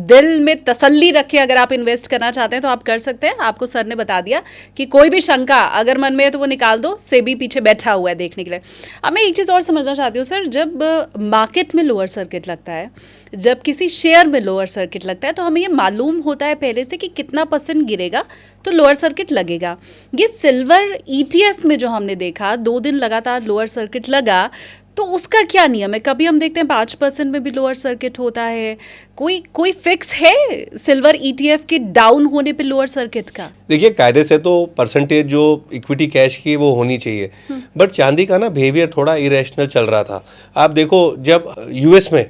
दिल में तसल्ली रखे अगर आप इन्वेस्ट करना चाहते हैं तो आप कर सकते हैं। आपको सर ने बता दिया कि कोई भी शंका अगर मन में है तो वो निकाल दो, सेबी पीछे बैठा हुआ है देखने के लिए। अब मैं एक चीज़ और समझना चाहती हूँ सर, जब मार्केट में लोअर सर्किट लगता है, जब किसी शेयर में लोअर सर्किट लगता है, तो हमें ये मालूम होता है पहले से कि कितना % गिरेगा तो लोअर सर्किट लगेगा। ये सिल्वर ETF में जो हमने देखा 2 दिन लगातार लोअर सर्किट लगा, तो उसका क्या नियम है? कभी हम देखते हैं 5% में भी लोअर सर्किट होता है। कोई फिक्स है सिल्वर ETF के डाउन होने पे लोअर सर्किट का? देखिए, कायदे से तो परसेंटेज जो इक्विटी कैश की वो होनी चाहिए, बट चांदी का ना बिहेवियर थोड़ा इरेशनल चल रहा था। आप देखो, जब US में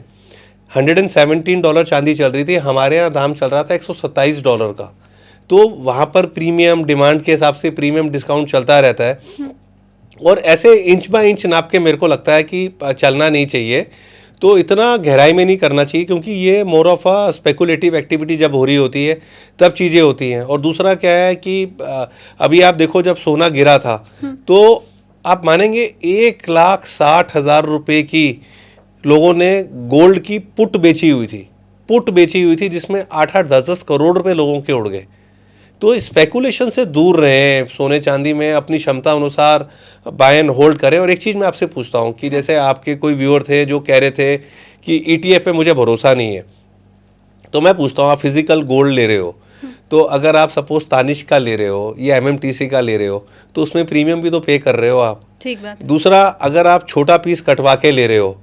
$117 चांदी चल रही थी, हमारे यहाँ दाम चल रहा था $127 का। तो वहाँ पर प्रीमियम डिमांड के हिसाब से प्रीमियम डिस्काउंट चलता रहता है, और ऐसे इंच बाय इंच नाप के मेरे को लगता है कि चलना नहीं चाहिए। तो इतना गहराई में नहीं करना चाहिए, क्योंकि ये more of a speculative activity जब हो रही होती है तब चीज़ें होती हैं। और दूसरा क्या है कि अभी आप देखो, जब सोना गिरा था तो आप मानेंगे 1,60,000 रुपये की लोगों ने गोल्ड की पुट बेची हुई थी, जिसमें 8-8, 10-10 करोड़ रुपए लोगों के उड़ गए। तो स्पेकुलेशन से दूर रहें, सोने चांदी में अपनी क्षमता अनुसार बाय एंड होल्ड करें। और एक चीज़ मैं आपसे पूछता हूँ कि जैसे आपके कोई व्यूअर थे जो कह रहे थे कि ETF पे मुझे भरोसा नहीं है, तो मैं पूछता हूँ, आप फिजिकल गोल्ड ले रहे हो, तो अगर आप सपोज तानिश का ले रहे हो या MMTC का ले रहे हो, तो उसमें प्रीमियम भी तो पे कर रहे हो आप। ठीक बात है। दूसरा, अगर आप छोटा पीस कटवा के ले रहे हो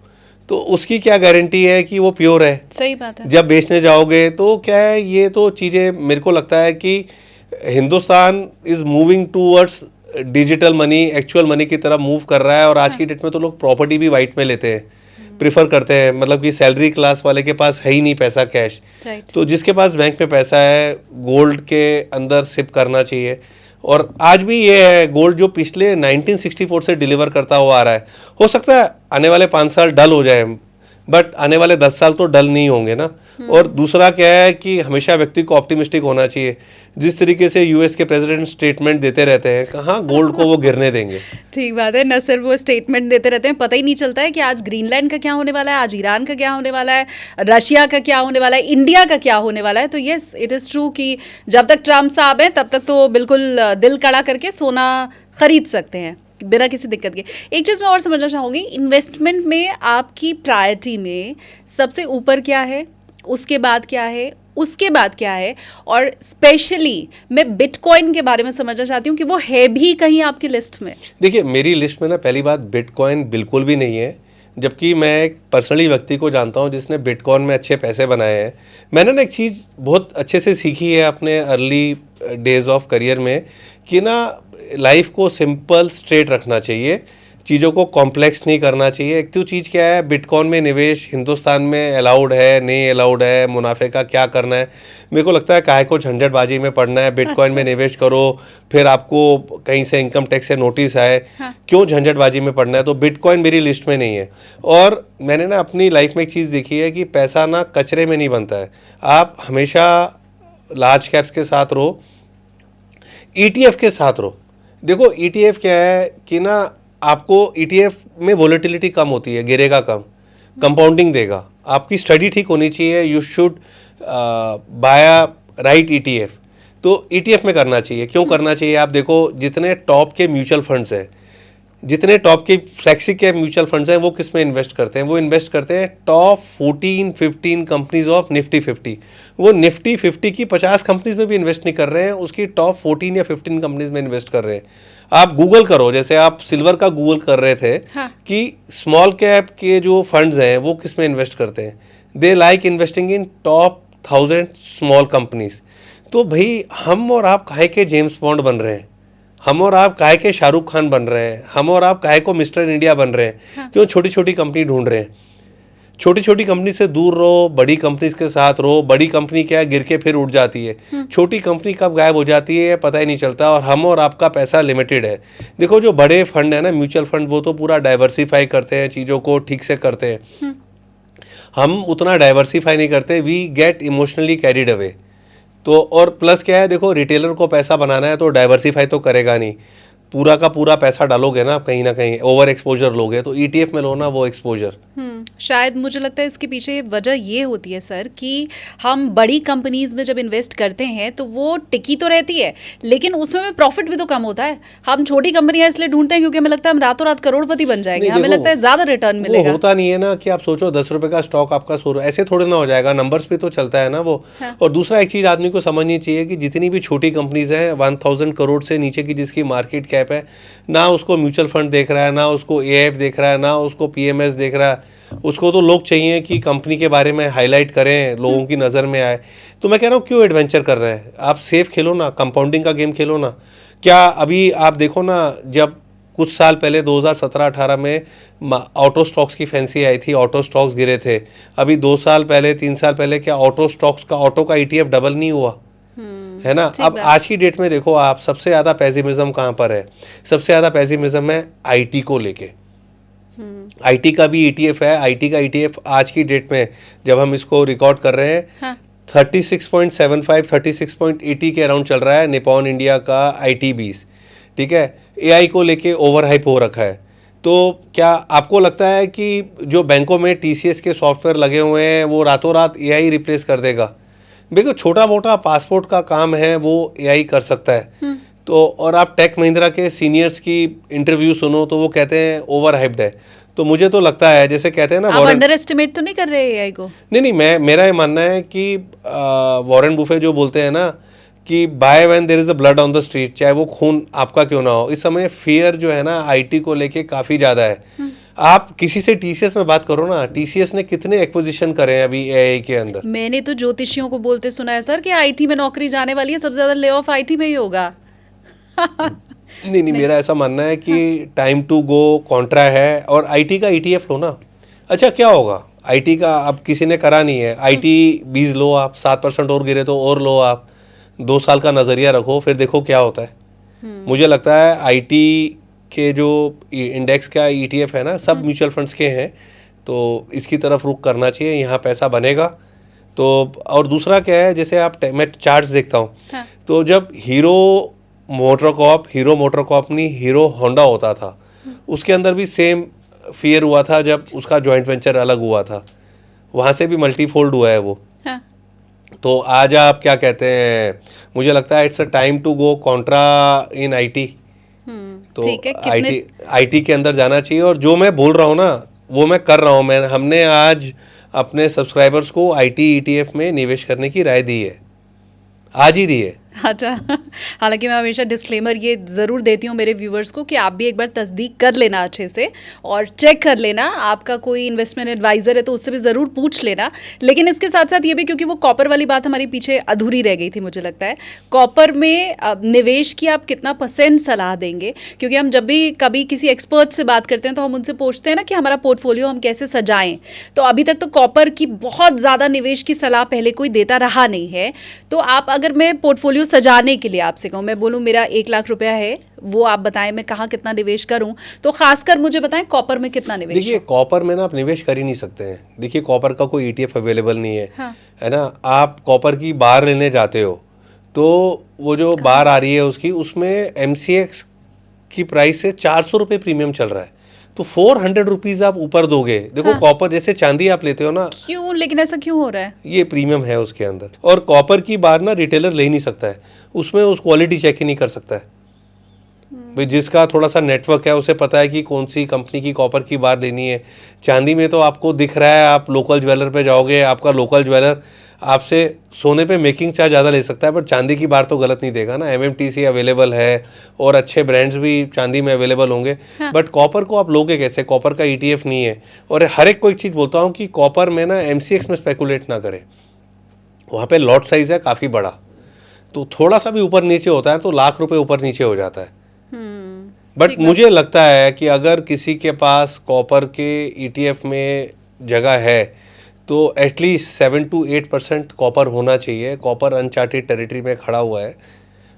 तो उसकी क्या गारंटी है कि वो प्योर है? सही बात है। जब बेचने जाओगे तो क्या है, ये तो चीज़ें मेरे को लगता है कि Hindustan is moving towards digital money, actual money की तरफ मूव कर रहा है। और आज की डेट में तो लोग प्रॉपर्टी भी वाइट में लेते हैं, प्रिफर करते हैं। मतलब कि सैलरी क्लास वाले के पास है ही नहीं पैसा कैश, तो जिसके पास बैंक में पैसा है गोल्ड के अंदर सिप करना चाहिए। और आज भी ये है, गोल्ड जो पिछले 1964 से डिलीवर करता हुआ आ रहा है, हो सकता है आने वाले 5 साल डल हो जाए, बट आने वाले 10 साल तो डल नहीं होंगे ना। और दूसरा क्या है कि हमेशा व्यक्ति को ऑप्टिमिस्टिक होना चाहिए। जिस तरीके से US के प्रेसिडेंट स्टेटमेंट देते रहते हैं, कहाँ गोल्ड को वो गिरने देंगे। ठीक बात है। न सिर्फ वो स्टेटमेंट देते रहते हैं, पता ही नहीं चलता है कि आज ग्रीनलैंड का क्या होने वाला है, आज ईरान का क्या होने वाला है, रशिया का क्या होने वाला है, इंडिया का क्या होने वाला है। तो यस, इट इज़ ट्रू कि जब तक ट्रम्प साहब हैं तब तक तो बिल्कुल दिल कड़ा करके सोना खरीद सकते हैं बिना किसी दिक्कत के। एक चीज़ मैं और समझना चाहूँगी, इन्वेस्टमेंट में आपकी प्रायोरिटी में सबसे ऊपर क्या है, उसके बाद क्या है, उसके बाद क्या है? और स्पेशली मैं बिटकॉइन के बारे में समझना चाहती हूँ कि वो है भी कहीं आपकी लिस्ट में? देखिए, मेरी लिस्ट में ना पहली बात बिटकॉइन बिल्कुल भी नहीं है, जबकि मैं एक पर्सनली व्यक्ति को जानता हूँ जिसने बिटकॉइन में अच्छे पैसे बनाए हैं। मैंने ना एक चीज़ बहुत अच्छे से सीखी है अपने अर्ली डेज ऑफ करियर में, कि ना लाइफ को सिंपल स्ट्रेट रखना चाहिए, चीज़ों को कॉम्प्लेक्स नहीं करना चाहिए। एक तो चीज़ क्या है, बिटकॉइन में निवेश हिंदुस्तान में अलाउड है, नहीं अलाउड है, मुनाफे का क्या करना है? मेरे को लगता है काहे को झंझटबाजी में पड़ना है। बिटकॉइन में निवेश करो, फिर आपको कहीं से इनकम टैक्स से नोटिस आए, क्यों झंझटबाजी में पड़ना है? तो बिटकॉइन मेरी लिस्ट में नहीं है। और मैंने ना अपनी लाइफ में एक चीज़ देखी है कि पैसा ना कचरे में नहीं बनता है। आप हमेशा लार्ज कैप्स के साथ रहो, ETF के साथ रहो। देखो, ETF क्या है कि ना आपको ETF में वोलेटिलिटी कम होती है, गिरेगा कम, कंपाउंडिंग देगा। आपकी स्टडी ठीक होनी चाहिए, you should buy right ETF। तो ETF में करना चाहिए। क्यों करना चाहिए? आप देखो, जितने टॉप के म्यूचुअल फंड्स हैं, जितने टॉप के फ्लैक्सी कैप म्यूचुअल फंड्स हैं, वो किस में इन्वेस्ट करते हैं? वो इन्वेस्ट करते हैं टॉप 14-15 कंपनीज ऑफ निफ्टी 50। वो निफ्टी 50 की 50 कंपनीज में भी इन्वेस्ट नहीं कर रहे हैं, उसकी टॉप 14 या 15 कंपनीज में इन्वेस्ट कर रहे हैं। आप गूगल करो, जैसे आप सिल्वर का गूगल कर रहे थे, कि स्मॉल कैप के जो फंड्स हैं वो किस में इन्वेस्ट करते हैं। They like investing in top 1000 small companies. तो भाई, हम और आप काहे के जेम्स बॉन्ड बन रहे हैं? हम और आप काहे के शाहरुख खान बन रहे हैं? हम और आप काहे को मिस्टर इंडिया बन रहे हैं? क्यों छोटी छोटी कंपनी ढूंढ रहे हैं? छोटी छोटी कंपनी से दूर रहो, बड़ी कंपनीज के साथ रहो। बड़ी कंपनी क्या है, गिर के फिर उठ जाती है। छोटी कंपनी कब गायब हो जाती है पता ही नहीं चलता। और हम और आपका पैसा लिमिटेड है। देखो, जो बड़े फंड है ना, म्यूचुअल फंड, वो तो पूरा डाइवर्सिफाई करते हैं, चीज़ों को ठीक से करते हैं। हम उतना डाइवर्सिफाई नहीं करते, we get emotionally carried away. तो और प्लस क्या है, देखो, रिटेलर को पैसा बनाना है तो डाइवर्सिफाई तो करेगा नहीं। पूरा का पूरा पैसा डालोगे ना आप कहीं ना कहीं, ओवर एक्सपोजर लोगे, तो ईटीएफ में लो ना वो एक्सपोजर। शायद मुझे लगता है इसके पीछे वजह ये होती है सर कि हम बड़ी कंपनीज में जब इन्वेस्ट करते हैं तो वो टिकी तो रहती है लेकिन उसमें प्रॉफिट भी तो कम होता है। हम छोटी कंपनियां इसलिए ढूंढते हैं क्योंकि हमें लगता है हम रातों रात करोड़पति बन जाएंगे, हमें लगता है ज्यादा रिटर्न मिलेगा। वो होता नहीं है ना कि आप सोचो 10 रुपए का स्टॉक आपका 100, ऐसे थोड़े ना हो जाएगा, नंबर्स पे तो चलता है ना वो। हाँ। और दूसरा एक चीज आदमी को समझनी चाहिए कि जितनी भी छोटी कंपनीज हैं 1000 करोड़ से नीचे की जिसकी मार्केट कैप है, ना उसको म्यूचुअल फंड देख रहा है, ना उसको एएफ देख रहा है, ना उसको पीएमएस देख रहा है, उसको तो लोग चाहिए कि कंपनी के बारे में हाईलाइट करें, लोगों की नज़र में आए। तो मैं कह रहा हूँ क्यों एडवेंचर कर रहे हैं, आप सेफ खेलो ना, कंपाउंडिंग का गेम खेलो ना। क्या अभी आप देखो ना, जब कुछ साल पहले 2017-18 में ऑटो स्टॉक्स की फैंसी आई थी, ऑटो स्टॉक्स गिरे थे। अभी 2 साल पहले 3 साल पहले क्या ऑटो स्टॉक्स का, ऑटो का ईटीएफ डबल नहीं हुआ है ना। अब आज की डेट में देखो आप, सबसे ज़्यादा पेसिमिज्म कहाँ पर है, सबसे ज़्यादा पेसिमिज्म है आईटी को लेके। आईटी का भी ईटीएफ है, आईटी का ईटीएफ आज की डेट में जब हम इसको रिकॉर्ड कर रहे हैं, हाँ। 36.75 36.80 के अराउंड चल रहा है निपॉन इंडिया का आईटी 20, ठीक है। एआई को लेके ओवर हाइप हो रखा है। तो क्या आपको लगता है कि जो बैंकों में टीसीएस के सॉफ्टवेयर लगे हुए हैं वो रातों रात एआई रिप्लेस कर देगा? देखो छोटा मोटा पासपोर्ट का काम है वो एआई कर सकता है। तो और आप टेक महिंद्रा के सीनियर्स की इंटरव्यू सुनो तो वो कहते हैं ओवर हाइप्ड है। तो मुझे तो लगता है जैसे कहते हैं ना, आप अंडर एस्टिमेट तो नहीं कर रहे एआई को? नहीं, मेरा ये मानना है कि वॉरेन बुफे जो बोलते हैं ना कि buy when there is a blood on the street, चाहे वो खून आपका क्यों ना हो, इस समय फियर जो है ना आईटी को लेके काफ़ी ज़्यादा है। आप किसी से टीसीएस में बात करो ना, टीसीएस ने कितने एक्विजिशन करे हैं अभी एआई के अंदर। मैंने तो ज्योतिषियों को बोलते सुना है सर कि आईटी में नौकरी जाने वाली है, सबसे ज़्यादा ले ऑफ आईटी में ही होगा। नहीं, मेरा ऐसा मानना है कि टाइम टू गो कॉन्ट्रा है और आईटी का ईटीएफ लो ना। अच्छा क्या होगा आईटी का, अब किसी ने करा नहीं है, आईटी 20 लो आप, 7% और गिरे तो और लो आप, 2 साल का नज़रिया रखो, फिर देखो क्या होता है। मुझे लगता है आईटी के जो इंडेक्स का ईटीएफ है ना, सब म्यूचुअल फंड्स के हैं, तो इसकी तरफ रुख करना चाहिए, यहाँ पैसा बनेगा। तो और दूसरा क्या है, जैसे आप मैं चार्ट्स देखता हूँ, हाँ। तो जब हीरो मोटरकॉर्प नहीं, हीरो होंडा होता था, उसके अंदर भी सेम फियर हुआ था जब उसका जॉइंट वेंचर अलग हुआ था, वहाँ से भी मल्टीफोल्ड हुआ है वो। हाँ। तो आज आप क्या कहते हैं, मुझे लगता है it's a time to go contra in IT. तो आईटी के अंदर जाना चाहिए। और जो मैं बोल रहा हूँ ना वो मैं कर रहा हूँ। हमने आज अपने सब्सक्राइबर्स को आईटी ईटीएफ में निवेश करने की राय दी है, आज ही दी है। अच्छा, हालांकि मैं हमेशा डिस्क्लेमर ये ज़रूर देती हूँ मेरे व्यूवर्स को कि आप भी एक बार तस्दीक कर लेना अच्छे से और चेक कर लेना, आपका कोई इन्वेस्टमेंट एडवाइज़र है तो उससे भी ज़रूर पूछ लेना। लेकिन इसके साथ साथ ये भी, क्योंकि वो कॉपर वाली बात हमारी पीछे अधूरी रह गई थी, मुझे लगता है कॉपर में निवेश की आप कितना % सलाह देंगे? क्योंकि हम जब भी कभी किसी एक्सपर्ट से बात करते हैं तो हम उनसे पूछते हैं ना कि हमारा पोर्टफोलियो हम कैसे सजाएं। तो अभी तक तो कॉपर की बहुत ज़्यादा निवेश की सलाह पहले कोई देता रहा नहीं है। तो आप, अगर मैं पोर्टफोलियो सजाने के लिए आपसे कहूँ, मैं बोलूँ मेरा 1 लाख रुपया है, वो आप बताएं मैं कहाँ कितना निवेश करूँ, तो खासकर मुझे बताएं कॉपर में कितना निवेश? देखिए कॉपर में ना आप निवेश कर ही नहीं सकते हैं। देखिए कॉपर का कोई ईटीएफ अवेलेबल नहीं है, हाँ। है ना। आप कॉपर की बार लेने जाते हो तो वो जो बार आ रही है उसकी, उसमें एमसीएक्स की प्राइस से 400 रुपये प्रीमियम चल रहा है, तो 400 रुपीज़ आप ऊपर दोगे। देखो हाँ। कॉपर जैसे चांदी आप लेते हो ना, क्यों, लेकिन ऐसा क्यों हो रहा है? ये प्रीमियम है उसके अंदर। और कॉपर की बार ना रिटेलर ले ही नहीं सकता है, उसमें उस क्वालिटी चेक ही नहीं कर सकता है। भाई जिसका थोड़ा सा नेटवर्क है उसे पता है कि कौन सी कंपनी की कॉपर की बार लेनी है। चांदी में तो आपको दिख रहा है, आप लोकल ज्वेलर पे जाओगे, आपका लोकल ज्वेलर आपसे सोने पे मेकिंग चार्ज ज़्यादा ले सकता है, पर चांदी की बार तो गलत नहीं देगा ना। एमएमटीसी अवेलेबल है और अच्छे ब्रांड्स भी चांदी में अवेलेबल होंगे, हाँ। बट कॉपर को आप लोगे कैसे? कॉपर का ईटीएफ नहीं है। और हर एक को एक चीज़ बोलता हूँ कि कॉपर में ना एमसीएक्स में स्पेकुलेट ना करें, वहाँ पे लॉट साइज़ है काफ़ी बड़ा, तो थोड़ा सा भी ऊपर नीचे होता है तो लाख रुपये ऊपर नीचे हो जाता है। बट मुझे लगता है कि अगर किसी के पास कॉपर के ईटीएफ में जगह है तो एटलीस्ट 7 to 8% कॉपर होना चाहिए। कॉपर अनचार्टेड टेरिटरी में खड़ा हुआ है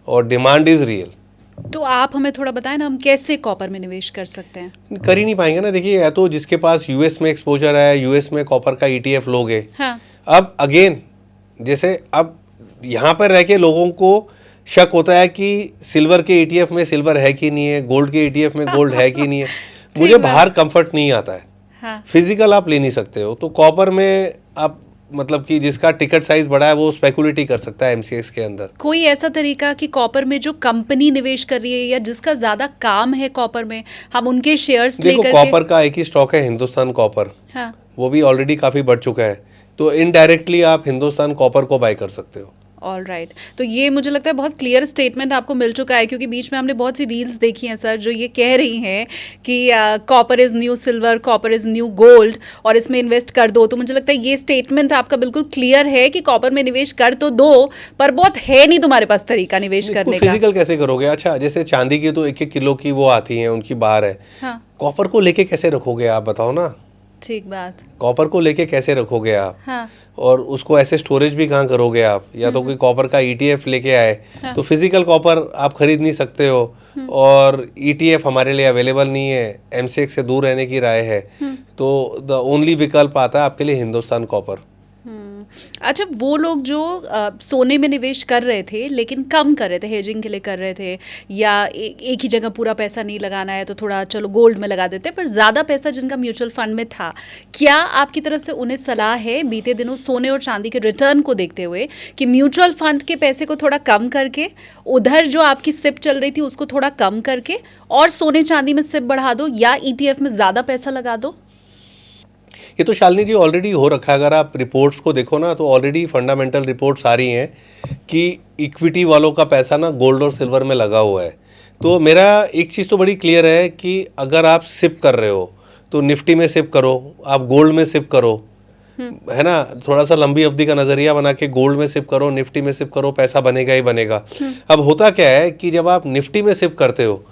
और डिमांड इज़ रियल। तो आप हमें थोड़ा बताएं ना, हम कैसे कॉपर में निवेश कर सकते हैं? कर ही नहीं पाएंगे ना। देखिए या तो जिसके पास यूएस में एक्सपोजर है, यूएस में कॉपर का ईटीएफ लोगे, हाँ। अब अगेन जैसे अब यहाँ पर रह के लोगों को शक होता है कि सिल्वर के ईटीएफ में सिल्वर है कि नहीं है, गोल्ड के ईटीएफ में गोल्ड है कि नहीं है। मुझे बाहर कंफर्ट नहीं आता है। हाँ। फिजिकल आप ले नहीं सकते हो, तो कॉपर में आप मतलब कि जिसका टिकट साइज बड़ा है वो स्पेकुलेट ही कर सकता है एमसीएक्स के अंदर। कोई ऐसा तरीका कि कॉपर में जो कंपनी निवेश कर रही है या जिसका ज्यादा काम है कॉपर में, हम उनके शेयर्स देखो लेकर कॉपर का एक ही स्टॉक है हिंदुस्तान कॉपर, हाँ। वो भी ऑलरेडी काफी बढ़ चुका है, तो इनडायरेक्टली आप हिंदुस्तान कॉपर को बाय कर सकते हो। ऑल राइट, तो ये मुझे लगता है बहुत क्लियर स्टेटमेंट आपको मिल चुका है, क्योंकि बीच में हमने बहुत सी रील्स देखी हैं सर जो ये कह रही हैं कि copper is new silver, copper is new gold, और इसमें इन्वेस्ट कर दो। तो मुझे लगता है ये स्टेटमेंट आपका बिल्कुल क्लियर है कि कॉपर में निवेश कर तो दो, पर बहुत है नहीं तुम्हारे पास तरीका निवेश करने का। फिजिकल कैसे करोगे? अच्छा, जैसे चांदी की तो 1-1 किलो की वो आती है, उनकी बार है। हाँ, कॉपर को लेके कैसे रखोगे आप, बताओ ना। ठीक बात। कॉपर को लेके कैसे रखोगे आप? हाँ। और उसको ऐसे स्टोरेज भी कहाँ करोगे आप? या तो कोई कॉपर का ईटीएफ लेके आए, तो फिजिकल कॉपर आप खरीद नहीं सकते हो, और ईटीएफ हमारे लिए अवेलेबल नहीं है, एमसीएक्स से दूर रहने की राय है, तो द ओनली विकल्प आता है आपके लिए हिंदुस्तान कॉपर। अच्छा, वो लोग जो सोने में निवेश कर रहे थे लेकिन कम कर रहे थे, हेजिंग के लिए कर रहे थे, या एक ही जगह पूरा पैसा नहीं लगाना है तो थोड़ा चलो गोल्ड में लगा देते, पर ज़्यादा पैसा जिनका म्यूचुअल फंड में था, क्या आपकी तरफ से उन्हें सलाह है बीते दिनों सोने और चांदी के रिटर्न को देखते हुए कि म्यूचुअल फंड के पैसे को थोड़ा कम करके, उधर जो आपकी सिप चल रही थी उसको थोड़ा कम करके, और सोने चांदी में सिप बढ़ा दो या ईटीएफ में ज़्यादा पैसा लगा दो? ये तो शालिनी जी ऑलरेडी हो रखा है। अगर आप रिपोर्ट्स को देखो ना, तो ऑलरेडी फंडामेंटल रिपोर्ट्स आ रही हैं कि इक्विटी वालों का पैसा ना गोल्ड और सिल्वर में लगा हुआ है। तो मेरा एक चीज़ तो बड़ी क्लियर है कि अगर आप सिप कर रहे हो तो निफ्टी में सिप करो, आप गोल्ड में सिप करो, है ना। थोड़ा सा लंबी अवधि का नज़रिया बना के गोल्ड में सिप करो, निफ्टी में सिप करो, पैसा बनेगा ही बनेगा। अब होता क्या है कि जब आप निफ्टी में सिप करते हो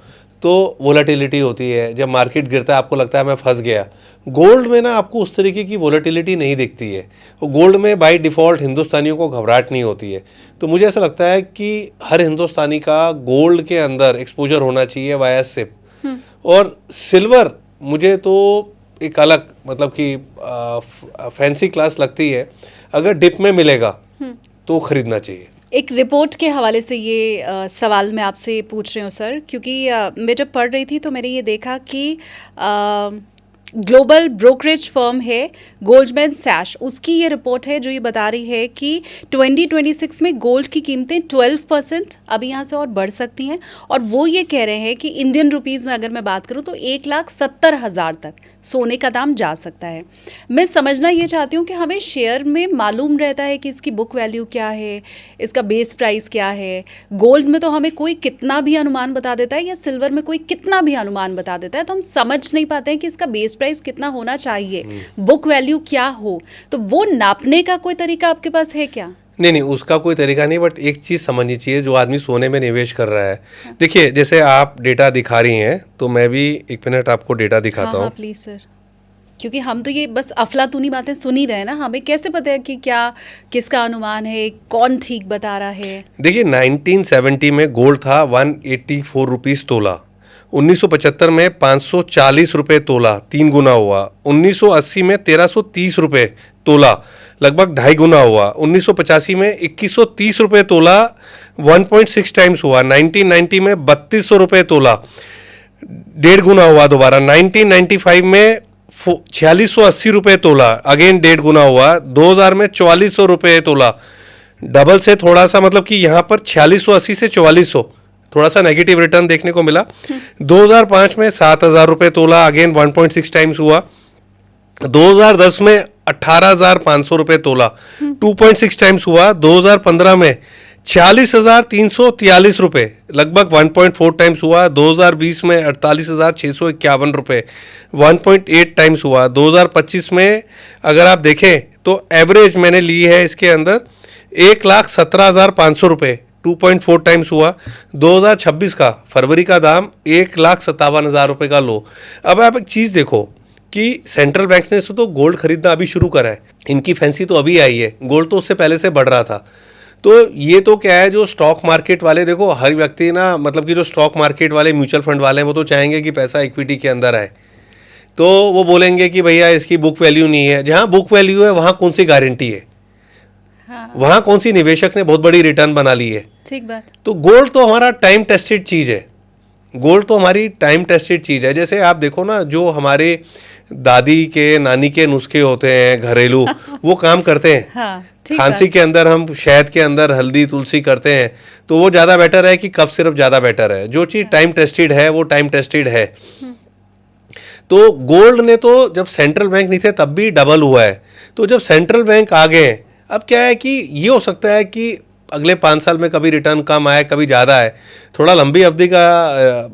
तो वोलेटिलिटी होती है, जब मार्केट गिरता है आपको लगता है मैं फंस गया। गोल्ड में ना आपको उस तरीके की वोलेटिलिटी नहीं दिखती है, और गोल्ड में बाय डिफ़ॉल्ट हिंदुस्तानियों को घबराहट नहीं होती है। तो मुझे ऐसा लगता है कि हर हिंदुस्तानी का गोल्ड के अंदर एक्सपोजर होना चाहिए वाया सिप। और सिल्वर मुझे तो एक अलग मतलब कि फैंसी क्लास लगती है, अगर डिप में मिलेगा तो खरीदना चाहिए। एक रिपोर्ट के हवाले से ये सवाल मैं आपसे पूछ रही हूँ सर, क्योंकि मैं जब पढ़ रही थी तो मैंने ये देखा कि ग्लोबल ब्रोकरेज फर्म है गोल्डमैन सैश, उसकी ये रिपोर्ट है जो ये बता रही है कि 2026 में गोल्ड की कीमतें 12% अभी यहाँ से और बढ़ सकती हैं, और वो ये कह रहे हैं कि इंडियन रुपीज़ में अगर मैं बात करूँ तो 1,70,000 तक सोने का दाम जा सकता है। मैं समझना ये चाहती हूँ कि हमें शेयर में मालूम रहता है कि इसकी बुक वैल्यू क्या है, इसका बेस प्राइस क्या है। गोल्ड में तो हमें कोई कितना भी अनुमान बता देता है, या सिल्वर में कोई कितना भी अनुमान बता देता है, तो हम समझ नहीं पाते हैं कि इसका बेस प्राइस कितना होना चाहिए, बुक वैल्यू क्या हो। तो वो नापने का कोई तरीका आपके पास है क्या? नहीं, उसका कोई तरीका नहीं, बट एक चीज़ समझनी चाहिए जो आदमी सोने में निवेश कर रहा है। देखिए, जैसे आप डेटा दिखा रही हैं तो मैं भी 1 मिनट आपको डेटा दिखाता हूँ। प्लीज सर, क्योंकि हम तो ये बस अफलातूनी बातें सुन ही रहे हैं ना, हमें कैसे पता है कि क्या किसका अनुमान है, कौन ठीक बता रहा है। देखिए, 1970 में गोल्ड था 184 रुपीज़ तोला, 1975 में 540 रुपये तोला, 3 गुना हुआ, 1980 में 1330 रुपये तोला, लगभग 2.5 गुना हुआ, 1985 में 2130 रुपये तोला, 1.6 टाइम्स हुआ, 1990 में 3200 रुपये तोला, 1.5 गुना हुआ दोबारा, 1995 में 4680 रुपये तोला, अगेन 1.5 गुना हुआ, 2000 में 4400 रुपये तोला, डबल से थोड़ा सा मतलब कि यहाँ पर 4680 से 4400 थोड़ा सा नेगेटिव रिटर्न देखने को मिला। 2005 में 7000 रुपये तोला, अगेन 1.6 टाइम्स हुआ। 2010 में 18,500 रुपये तोला, 2.6 टाइम्स हुआ। 2015 में 40,343 रुपये, लगभग 1.4 टाइम्स हुआ। 2020 में 48,651 रुपये, 1.8 टाइम्स हुआ। 2025 में अगर आप देखें तो एवरेज मैंने ली है इसके अंदर 1,17,500 रुपये, 2.4 टाइम्स हुआ। 2026 का फरवरी का दाम 1,57,000 रुपये का लो। अब आप एक चीज़ देखो कि सेंट्रल बैंक ने तो गोल्ड खरीदना अभी शुरू करा है, इनकी फैंसी तो अभी आई है, गोल्ड तो उससे पहले से बढ़ रहा था। तो ये तो क्या है, जो स्टॉक मार्केट वाले, देखो हर व्यक्ति ना मतलब कि जो स्टॉक मार्केट वाले म्यूचुअल फंड वाले हैं वो तो चाहेंगे कि पैसा इक्विटी के अंदर आए, तो वो बोलेंगे कि भैया इसकी बुक वैल्यू नहीं है। जहाँ बुक वैल्यू है वहाँ कौन सी गारंटी है, वहाँ कौन सी निवेशक ने बहुत बड़ी रिटर्न बना ली है। ठीक बात। तो गोल्ड तो हमारा टाइम टेस्टेड चीज है, गोल्ड तो हमारी टाइम टेस्टेड चीज है। जैसे आप देखो ना, जो हमारे दादी के नानी के नुस्खे होते हैं घरेलू, वो काम करते हैं। हाँ, ठीक खांसी बात। के अंदर हम शहद के अंदर हल्दी तुलसी करते हैं, तो वो ज़्यादा बेटर है कि कफ सिरप ज़्यादा बेटर है। जो चीज़ टाइम टेस्टेड है वो टाइम टेस्टेड है। तो गोल्ड ने तो जब सेंट्रल बैंक नहीं थे तब भी डबल हुआ है, तो जब सेंट्रल बैंक आ गए, अब क्या है कि ये हो सकता है कि अगले 5 साल में कभी रिटर्न कम आए कभी ज़्यादा आए। थोड़ा लंबी अवधि का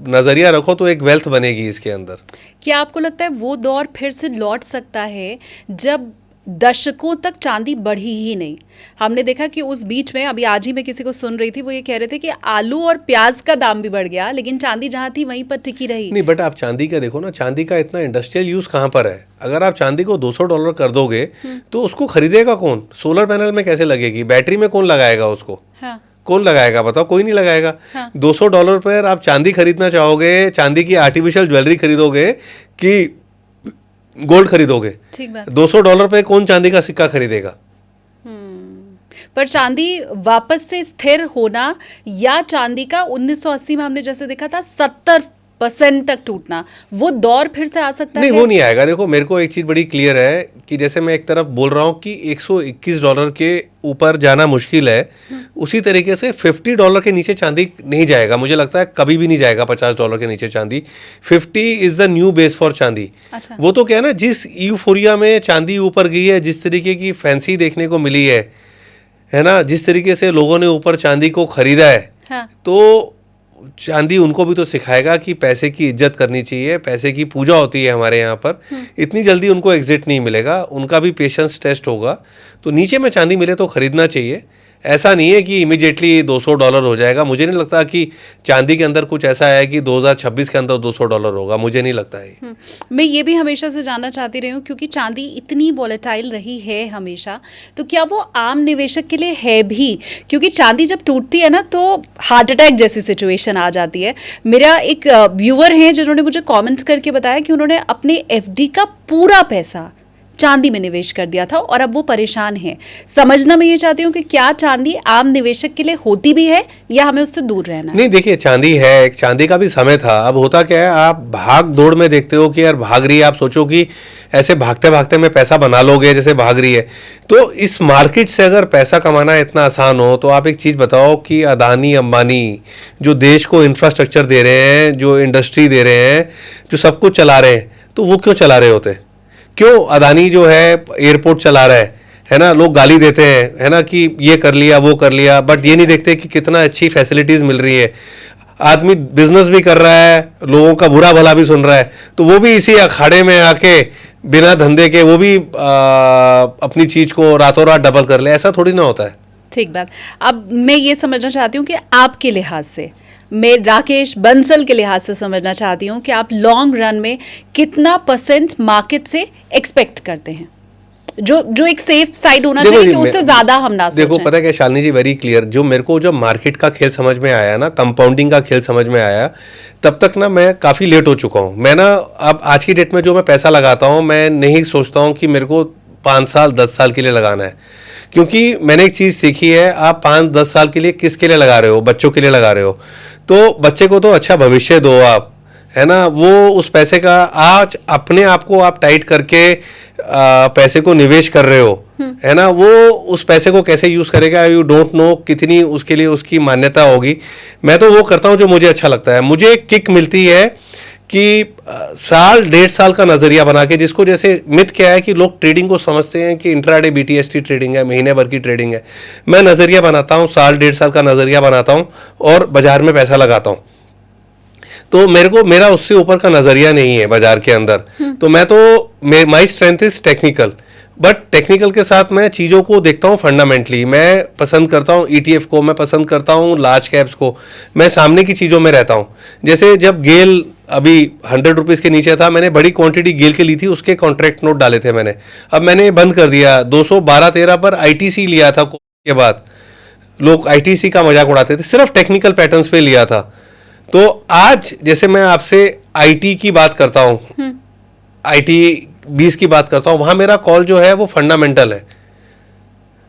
नज़रिया रखो तो एक वेल्थ बनेगी इसके अंदर। क्या आपको लगता है वो दौर फिर से लौट सकता है जब दशकों तक चांदी बढ़ी ही नहीं? हमने देखा कि उस बीच में, अभी आज ही मैं किसी को सुन रही थी, वो ये कह रहे थे कि आलू और प्याज का दाम भी बढ़ गया, लेकिन चांदी जहां थी वहीं पर टिकी रही। नहीं, बट आप चांदी का देखो ना, चांदी का इतना इंडस्ट्रियल यूज कहाँ पर है? अगर आप चांदी को $200 कर दोगे तो उसको खरीदेगा कौन? सोलर पैनल में कैसे लगेगी? बैटरी में कौन लगाएगा उसको? हाँ, कौन लगाएगा बताओ? कोई नहीं लगाएगा। हाँ। $200 पर आप चांदी खरीदना चाहोगे, चांदी की आर्टिफिशियल ज्वेलरी खरीदोगे कि गोल्ड खरीदोगे? ठीक बात। $200 पे कौन चांदी का सिक्का खरीदेगा? पर चांदी वापस से स्थिर होना, या चांदी का 1980 में हमने जैसे देखा था 70% तक टूटना, वो दौर फिर से आ सकता नहीं, है? वो नहीं आएगा। देखो, मेरे को एक चीज़ बड़ी क्लियर है कि जैसे मैं एक तरफ बोल रहा हूँ कि $121 के ऊपर जाना मुश्किल है, उसी तरीके से $50 के नीचे चांदी नहीं जाएगा। मुझे लगता है कभी भी नहीं जाएगा $50 के नीचे चांदी। 50 is the new base for चांदी। अच्छा। वो तो क्या है ना, जिस यूफोरिया में चांदी ऊपर गई है, जिस तरीके की फैंसी देखने को मिली है ना, जिस तरीके से लोगों ने ऊपर चांदी को खरीदा है, हाँ। तो चांदी उनको भी तो सिखाएगा कि पैसे की इज्जत करनी चाहिए, पैसे की पूजा होती है हमारे यहाँ पर। इतनी जल्दी उनको एग्जिट नहीं मिलेगा, उनका भी पेशेंस टेस्ट होगा। तो नीचे में चांदी मिले तो खरीदना चाहिए। ऐसा नहीं है कि इमीडिएटली $200 हो जाएगा। मुझे नहीं लगता कि चांदी के अंदर कुछ ऐसा है कि 2026 के अंदर $200 होगा, मुझे नहीं लगता है। मैं ये भी हमेशा से जानना चाहती रही हूँ, क्योंकि चांदी इतनी वॉलेटाइल रही है हमेशा, तो क्या वो आम निवेशक के लिए है भी? क्योंकि चांदी जब टूटती है ना, तो हार्ट अटैक जैसी सिचुएशन आ जाती है। मेरा एक व्यूअर है जिन्होंने मुझे कमेंट करके बताया कि उन्होंने अपने एफडी का पूरा पैसा चांदी में निवेश कर दिया था और अब वो परेशान हैं। समझना मैं ये चाहती हूँ कि क्या चांदी आम निवेशक के लिए होती भी है, या हमें उससे दूर रहना है? नहीं, देखिए, चांदी है, चांदी का भी समय था। अब होता क्या है, आप भाग दौड़ में देखते हो कि यार भाग रही है, आप सोचो कि ऐसे भागते भागते में पैसा बना लोगे जैसे भाग रही है। तो इस मार्केट से अगर पैसा कमाना इतना आसान हो, तो आप एक चीज़ बताओ कि अदानी अंबानी जो देश को इंफ्रास्ट्रक्चर दे रहे हैं, जो इंडस्ट्री दे रहे हैं, जो सब कुछ चला रहे हैं, तो वो क्यों चला रहे होते? क्यों अदानी जो है एयरपोर्ट चला रहा है ना? लोग गाली देते हैं, है ना, कि ये कर लिया वो कर लिया, बट ये नहीं देखते कि कितना अच्छी फैसिलिटीज़ मिल रही है। आदमी बिजनेस भी कर रहा है, लोगों का बुरा भला भी सुन रहा है, तो वो भी इसी अखाड़े में आके बिना धंधे के वो भी अपनी चीज़ को रातों रात डबल कर ले। ऐसा थोड़ी ना होता है। ठीक बात। अब मैं ये समझना चाहती हूँ कि आपके लिहाज से, मैं राकेश बंसल के लिहाज से समझना चाहती हूँ कि आप लॉन्ग रन में कितना % मार्केट से एक्सपेक्ट करते हैं, जो एक सेफ साइड होना चाहिए कि उससे ज्यादा हम ना सोचें। देखो, पता है क्या शालिनी जी, वेरी क्लियर, जो मेरे को जब मार्केट का खेल समझ में आया ना, कंपाउंडिंग का खेल समझ में आया, तब तक ना मैं काफ़ी लेट हो चुका हूँ। मैं ना अब आज की डेट में जो मैं पैसा लगाता हूँ, मैं नहीं सोचता हूँ कि मेरे को 5 साल 10 साल के लिए लगाना है। क्योंकि मैंने एक चीज़ सीखी है, आप 5-10 साल के लिए किसके लिए लगा रहे हो? बच्चों के लिए लगा रहे हो, तो बच्चे को तो अच्छा भविष्य दो आप, है ना। वो उस पैसे का आज अपने आप को आप टाइट करके पैसे को निवेश कर रहे हो, है ना। वो उस पैसे को कैसे यूज़ करेगा, यू डोंट नो, कितनी उसके लिए उसकी मान्यता होगी। मैं तो वो करता हूँ जो मुझे अच्छा लगता है। मुझे किक मिलती है कि साल 1.5 साल का नज़रिया बना के, जिसको जैसे मिथ क्या है कि लोग ट्रेडिंग को समझते हैं कि इंट्राडे BTST ट्रेडिंग है, महीने भर की ट्रेडिंग है। मैं नज़रिया बनाता हूँ, साल 1.5 साल का नज़रिया बनाता हूँ और बाजार में पैसा लगाता हूँ। तो मेरा उससे ऊपर का नज़रिया नहीं है बाजार के अंदर। तो my strength is technical, but technical के साथ मैं चीज़ों को देखता हूँ फंडामेंटली। मैं पसंद करता हूँ ETF को, मैं पसंद करता हूँ लार्ज कैप्स को, मैं सामने की चीज़ों में रहता हूँ। जैसे जब गेल अभी 100 रुपीज़ के नीचे था, मैंने बड़ी क्वांटिटी गेल के ली थी, उसके कॉन्ट्रैक्ट नोट डाले थे मैंने। अब मैंने बंद कर दिया। 212-13 पर ITC लिया था, के बाद लोग ITC का मजाक उड़ाते थे, सिर्फ टेक्निकल पैटर्न्स पे लिया था। तो आज जैसे मैं आपसे IT की बात करता हूँ, IT 20 की बात करता हूँ, वहां मेरा कॉल जो है वो फंडामेंटल है।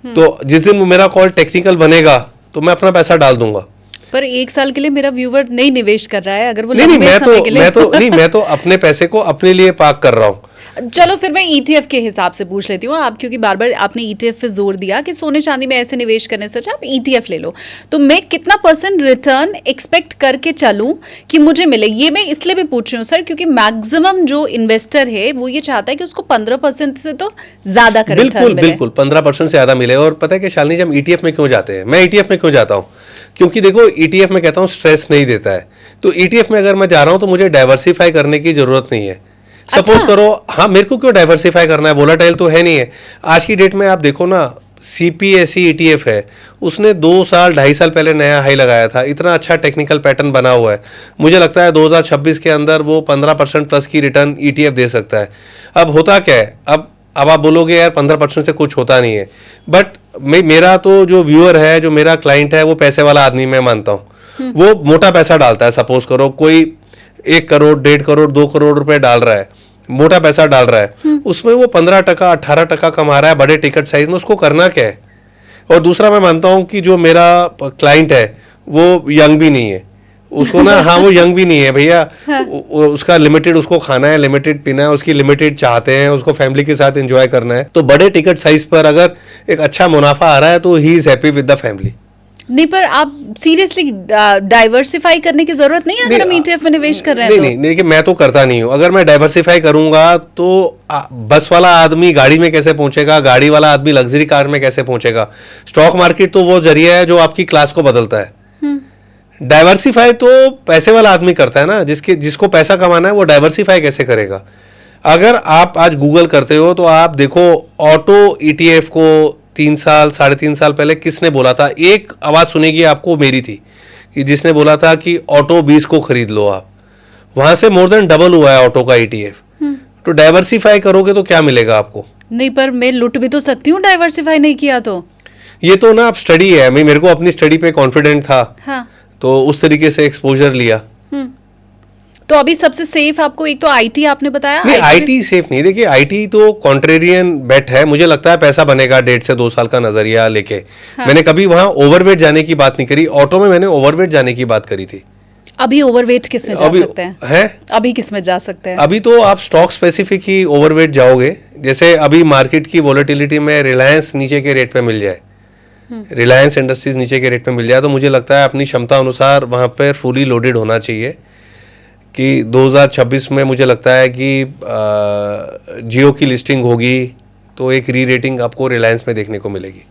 तो जिस दिन मेरा कॉल टेक्निकल बनेगा, तो मैं अपना पैसा डाल दूंगा। पर 1 साल के लिए मेरा व्यूवर नहीं निवेश कर रहा है, अगर वो नहीं लंबे समय के लिए मैं तो अपने पैसे को अपने लिए पार्क कर रहा हूँ। चलो फिर मैं ईटीएफ के हिसाब से पूछ लेती हूँ आप, क्योंकि बार बार आपने ईटीएफ पे जोर दिया कि सोने चांदी में ऐसे निवेश करने से अच्छा आप ईटीएफ ले लो। तो मैं कितना % रिटर्न एक्सपेक्ट करके चलूं कि मुझे मिले? ये मैं इसलिए भी पूछ रही हूँ सर, क्योंकि मैक्सिमम जो इन्वेस्टर है वो ये चाहता है कि उसको 15% से तो ज्यादा का रिटर्न बिल्कुल मिले। बिल्कुल 15% से ज्यादा मिले। और पता है कि शालिनी जी, हम ईटीएफ में क्यों जाते हैं? मैं ईटीएफ में क्यों जाता हूँ? क्योंकि देखो, ईटीएफ में कहता हूँ स्ट्रेस नहीं देता है। तो ईटीएफ में अगर मैं जा रहा हूँ तो मुझे डाइवर्सिफाई करने की जरूरत नहीं है। सपोज करो, हाँ, मेरे को क्यों डाइवर्सिफाई करना है? वोलाटाइल तो है नहीं है आज की डेट में। आप देखो ना, सीपीएसई ईटीएफ है, उसने 2 साल 2.5 साल पहले नया हाई लगाया था। इतना अच्छा टेक्निकल पैटर्न बना हुआ है, मुझे लगता है 2026 के अंदर वो 15% प्लस की रिटर्न ईटीएफ दे सकता है। अब होता क्या है, अब आप बोलोगे यार 15% से कुछ होता नहीं है, बट मेरा तो जो व्यूअर है, जो मेरा क्लाइंट है, वो पैसे वाला आदमी मैं मानता हूँ। वो मोटा पैसा डालता है। सपोज करो कोई 1 करोड़ 1.5 करोड़ 2 करोड़ रुपए डाल रहा है, मोटा पैसा डाल रहा है, उसमें वो 15% 18% कमा रहा है बड़े टिकट साइज में, उसको करना क्या है? और दूसरा, मैं मानता हूँ कि जो मेरा क्लाइंट है वो यंग भी नहीं है, उसको ना हाँ, वो यंग भी नहीं है भैया। उसका लिमिटेड उसको खाना है, लिमिटेड पीना है, उसकी लिमिटेड चाहते हैं, उसको फैमिली के साथ एंजॉय करना है। तो बड़े टिकट साइज पर अगर एक अच्छा मुनाफा आ रहा है तो he is happy with the family. नहीं, पर आप सीरियसली डाइवर्सिफाई करने की जरूरत नहीं है अगर हम ईटीएफ में निवेश कर रहे हैं। नहीं, देखिए, मैं तो करता नहीं हूँ। अगर मैं डाइवर्सिफाई करूंगा तो बस वाला आदमी गाड़ी में कैसे पहुंचेगा, गाड़ी वाला आदमी लग्जरी कार में कैसे पहुंचेगा? स्टॉक मार्केट तो वो जरिया है जो आपकी क्लास को बदलता है। डाइवर्सिफाई तो पैसे वाला आदमी करता है ना, जिसको पैसा कमाना है, वो डाइवर्सिफाई कैसे करेगा? अगर आप आज गूगल करते हो तो आप देखो, ऑटो ईटीएफ को 3 साल 3.5 साल पहले किसने बोला था? एक आवाज सुनेगी आपको, मेरी थी, कि जिसने बोला था कि ऑटो 20 को खरीद लो आप। वहां से मोर देन डबल हुआ है ऑटो का ईटीएफ। तो डाइवर्सिफाई करोगे तो क्या मिलेगा आपको? नहीं, पर मैं लुट भी तो सकती हूँ डाइवर्सिफाई नहीं किया तो। ये तो ना, आप स्टडी है, मेरे को अपनी स्टडी पे कॉन्फिडेंट था। हाँ। तो उस तरीके से एक्सपोजर लिया। तो अभी सबसे सेफ आपको एक तो आईटी आपने बताया। नहीं, आईटी सेफ नहीं। देखिए, आईटी तो कॉन्ट्रेरियन बेट है। मुझे लगता है पैसा बनेगा 1.5 से 2 साल का नजरिया लेके। हाँ। मैंने कभी वहां ओवरवेट जाने की बात नहीं करी। ऑटो में मैंने ओवरवेट जाने की बात करी थी। अभी ओवरवेट किस में जा सकते हैं? अभी किस में जा सकते हैं? अभी तो आप स्टॉक स्पेसिफिक ही ओवरवेट जाओगे। जैसे अभी मार्केट की वोलेटिलिटी में रिलायंस नीचे के रेट पे मिल जाए, रिलायंस इंडस्ट्रीज नीचे के रेट पे मिल जाए, तो मुझे लगता है अपनी क्षमता अनुसार वहां पर फुली लोडेड होना चाहिए। कि 2026 में मुझे लगता है कि जियो की लिस्टिंग होगी तो एक री रेटिंग आपको रिलायंस में देखने को मिलेगी।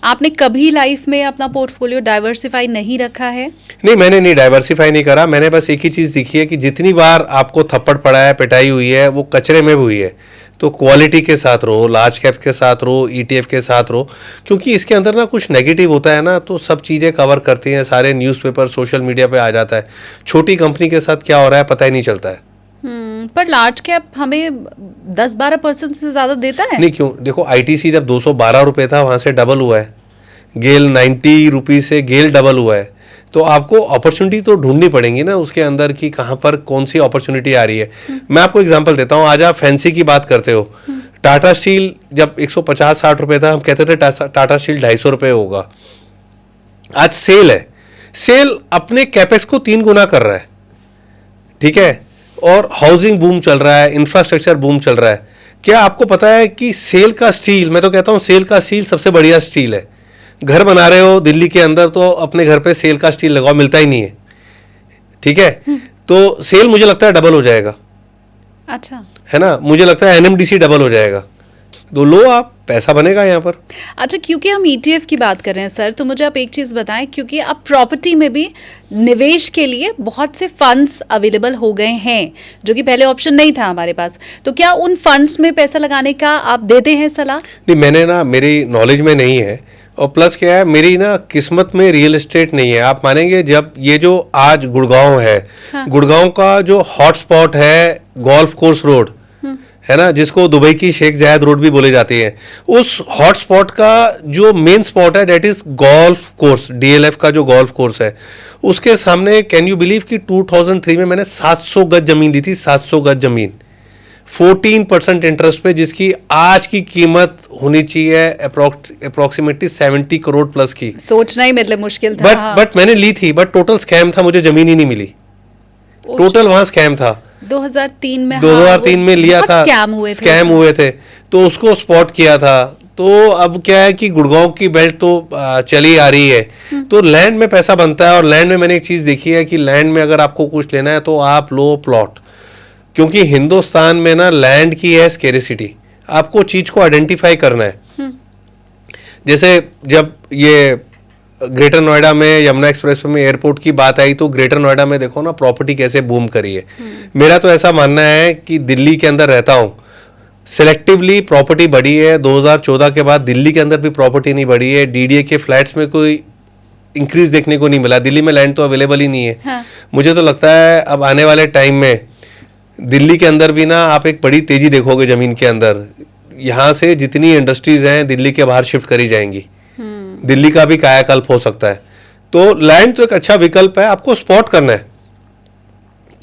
आपने कभी लाइफ में अपना पोर्टफोलियो डाइवर्सिफाई नहीं रखा है? नहीं, मैंने नहीं डाइवर्सिफाई नहीं करा। मैंने बस एक ही चीज़ सीखी है कि जितनी बार आपको थप्पड़ पड़ा है, पिटाई हुई है, वो कचरे में भी हुई है। तो क्वालिटी के साथ रहो, लार्ज कैप के साथ रहो, ईटीएफ के साथ रहो, क्योंकि इसके अंदर ना कुछ नेगेटिव होता है ना, तो सब चीज़ें कवर करती हैं, सारे न्यूज़पेपर सोशल मीडिया पे आ जाता है। छोटी कंपनी के साथ क्या हो रहा है पता ही नहीं चलता है। पर लार्ज कैप हमें 10-12% से ज़्यादा देता है। नहीं, क्यों? देखो, आईटीसी जब 212 रुपये था, वहाँ से डबल हुआ है। गेल 90 रुपीज़ से गेल डबल हुआ है। तो आपको अपॉर्चुनिटी तो ढूंढनी पड़ेगी ना उसके अंदर की, कहाँ पर कौन सी अपॉर्चुनिटी आ रही है। मैं आपको एग्जांपल देता हूँ। आज आप फैंसी की बात करते हो। टाटा स्टील जब 150-60 रुपये था, हम कहते थे टाटा स्टील 250 रुपये होगा। आज सेल है, सेल अपने कैपेक्स को 3 गुना कर रहा है, ठीक है, और हाउसिंग बूम चल रहा है, इंफ्रास्ट्रक्चर बूम चल रहा है। क्या आपको पता है कि सेल का स्टील, मैं तो कहता हूँ सेल का स्टील सबसे बढ़िया स्टील है। घर बना रहे हो दिल्ली के अंदर तो अपने घर पे सेल का स्टील लगाओ, मिलता ही नहीं है, ठीक है। तो सेल मुझे लगता है डबल हो जाएगा। अच्छा, है ना? मुझे लगता है एनएमडीसी डबल हो जाएगा। तो लो, आप पैसा बनेगा यहाँ पर। अच्छा, क्योंकि हम ईटीएफ की बात कर रहे हैं सर, तो मुझे आप एक चीज़ बताएं, क्योंकि अब प्रॉपर्टी में भी निवेश के लिए बहुत से फंड्स अवेलेबल हो गए हैं, जो कि पहले ऑप्शन नहीं था हमारे पास। तो क्या उन फंड्स में पैसा लगाने का आप देते हैं सलाह? नहीं, मैंने ना, मेरी नॉलेज में नहीं है, और प्लस क्या है, मेरी ना किस्मत में रियल एस्टेट नहीं है। आप मानेंगे, जब ये जो आज गुड़गांव है, हाँ। गुड़गांव का जो हॉटस्पॉट है गोल्फ कोर्स रोड, है ना, जिसको दुबई की शेख जायद रोड भी बोली जाती है, उस हॉटस्पॉट का जो मेन स्पॉट है that is golf course, DLF का जो गोल्फ कोर्स है, उसके सामने कैन यू बिलीव कि 2003 में मैंने 700 गज जमीन ली थी। 700 गज जमीन 14% इंटरेस्ट पे, जिसकी आज की कीमत होनी चाहिए अप्रोक्सीमेटली 70 करोड़ प्लस की। सोचना ही मतलब मुश्किल था। बट मैंने ली थी, बट टोटल स्कैम था, मुझे जमीन ही नहीं मिली। टोटल वहां स्कैम था। 2003 में 2003 में लिया था, स्कैम हुए थे, तो उसको स्पॉट किया था। तो अब क्या है कि गुड़गांव की बेल्ट तो चली आ रही है, तो लैंड में पैसा बनता है। और लैंड में मैंने एक चीज देखी है कि लैंड में अगर आपको कुछ लेना है तो आप लो प्लॉट, क्योंकि हिंदुस्तान में ना लैंड की है स्केरिसिटी, आपको चीज को आइडेंटिफाई करना है। जैसे जब ये ग्रेटर नोएडा में यमुना एक्सप्रेस में एयरपोर्ट की बात आई, तो ग्रेटर नोएडा में देखो ना प्रॉपर्टी कैसे बूम करी है। मेरा तो ऐसा मानना है कि दिल्ली के अंदर रहता हूँ, सिलेक्टिवली प्रॉपर्टी बढ़ी है। 2014 के बाद दिल्ली के अंदर भी प्रॉपर्टी नहीं बढ़ी है। डीडीए के फ्लैट्स में कोई इंक्रीज देखने को नहीं मिला। दिल्ली में लैंड तो अवेलेबल ही नहीं है। हाँ। मुझे तो लगता है अब आने वाले टाइम में दिल्ली के अंदर भी ना आप एक बड़ी तेजी देखोगे जमीन के अंदर। यहाँ से जितनी इंडस्ट्रीज हैं दिल्ली के बाहर शिफ्ट करी जाएंगी, दिल्ली का भी कायाकल्प हो सकता है। तो लैंड तो एक अच्छा विकल्प है, आपको स्पॉट करना है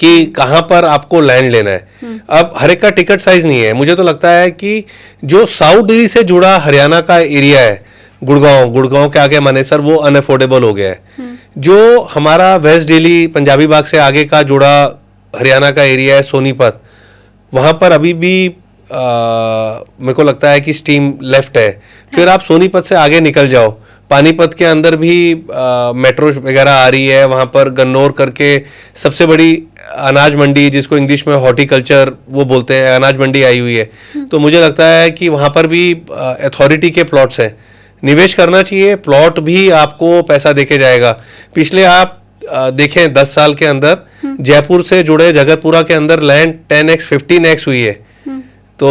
कि कहां पर आपको लैंड लेना है। अब हर एक का टिकट साइज नहीं है। मुझे तो लगता है कि जो साउथ दिल्ली से जुड़ा हरियाणा का एरिया है, गुड़गांव के आगे मानेसर, वो अनअफोर्डेबल हो गया है। जो हमारा वेस्ट दिल्ली पंजाबी बाग से आगे का जुड़ा हरियाणा का एरिया है सोनीपत, वहां पर अभी भी मेरे को लगता है कि स्टीम लेफ्ट है। फिर आप सोनीपत से आगे निकल जाओ, पानीपत के अंदर भी मेट्रो वगैरह आ रही है। वहाँ पर गन्नौर करके सबसे बड़ी अनाज मंडी, जिसको इंग्लिश में हॉर्टिकल्चर वो बोलते हैं, अनाज मंडी आई हुई है। तो मुझे लगता है कि वहाँ पर भी अथॉरिटी के प्लॉट्स हैं, निवेश करना चाहिए। प्लॉट भी आपको पैसा देके जाएगा। पिछले आप देखें 10 साल के अंदर जयपुर से जुड़े जगतपुरा के अंदर लैंड 10x 15x हुई है। तो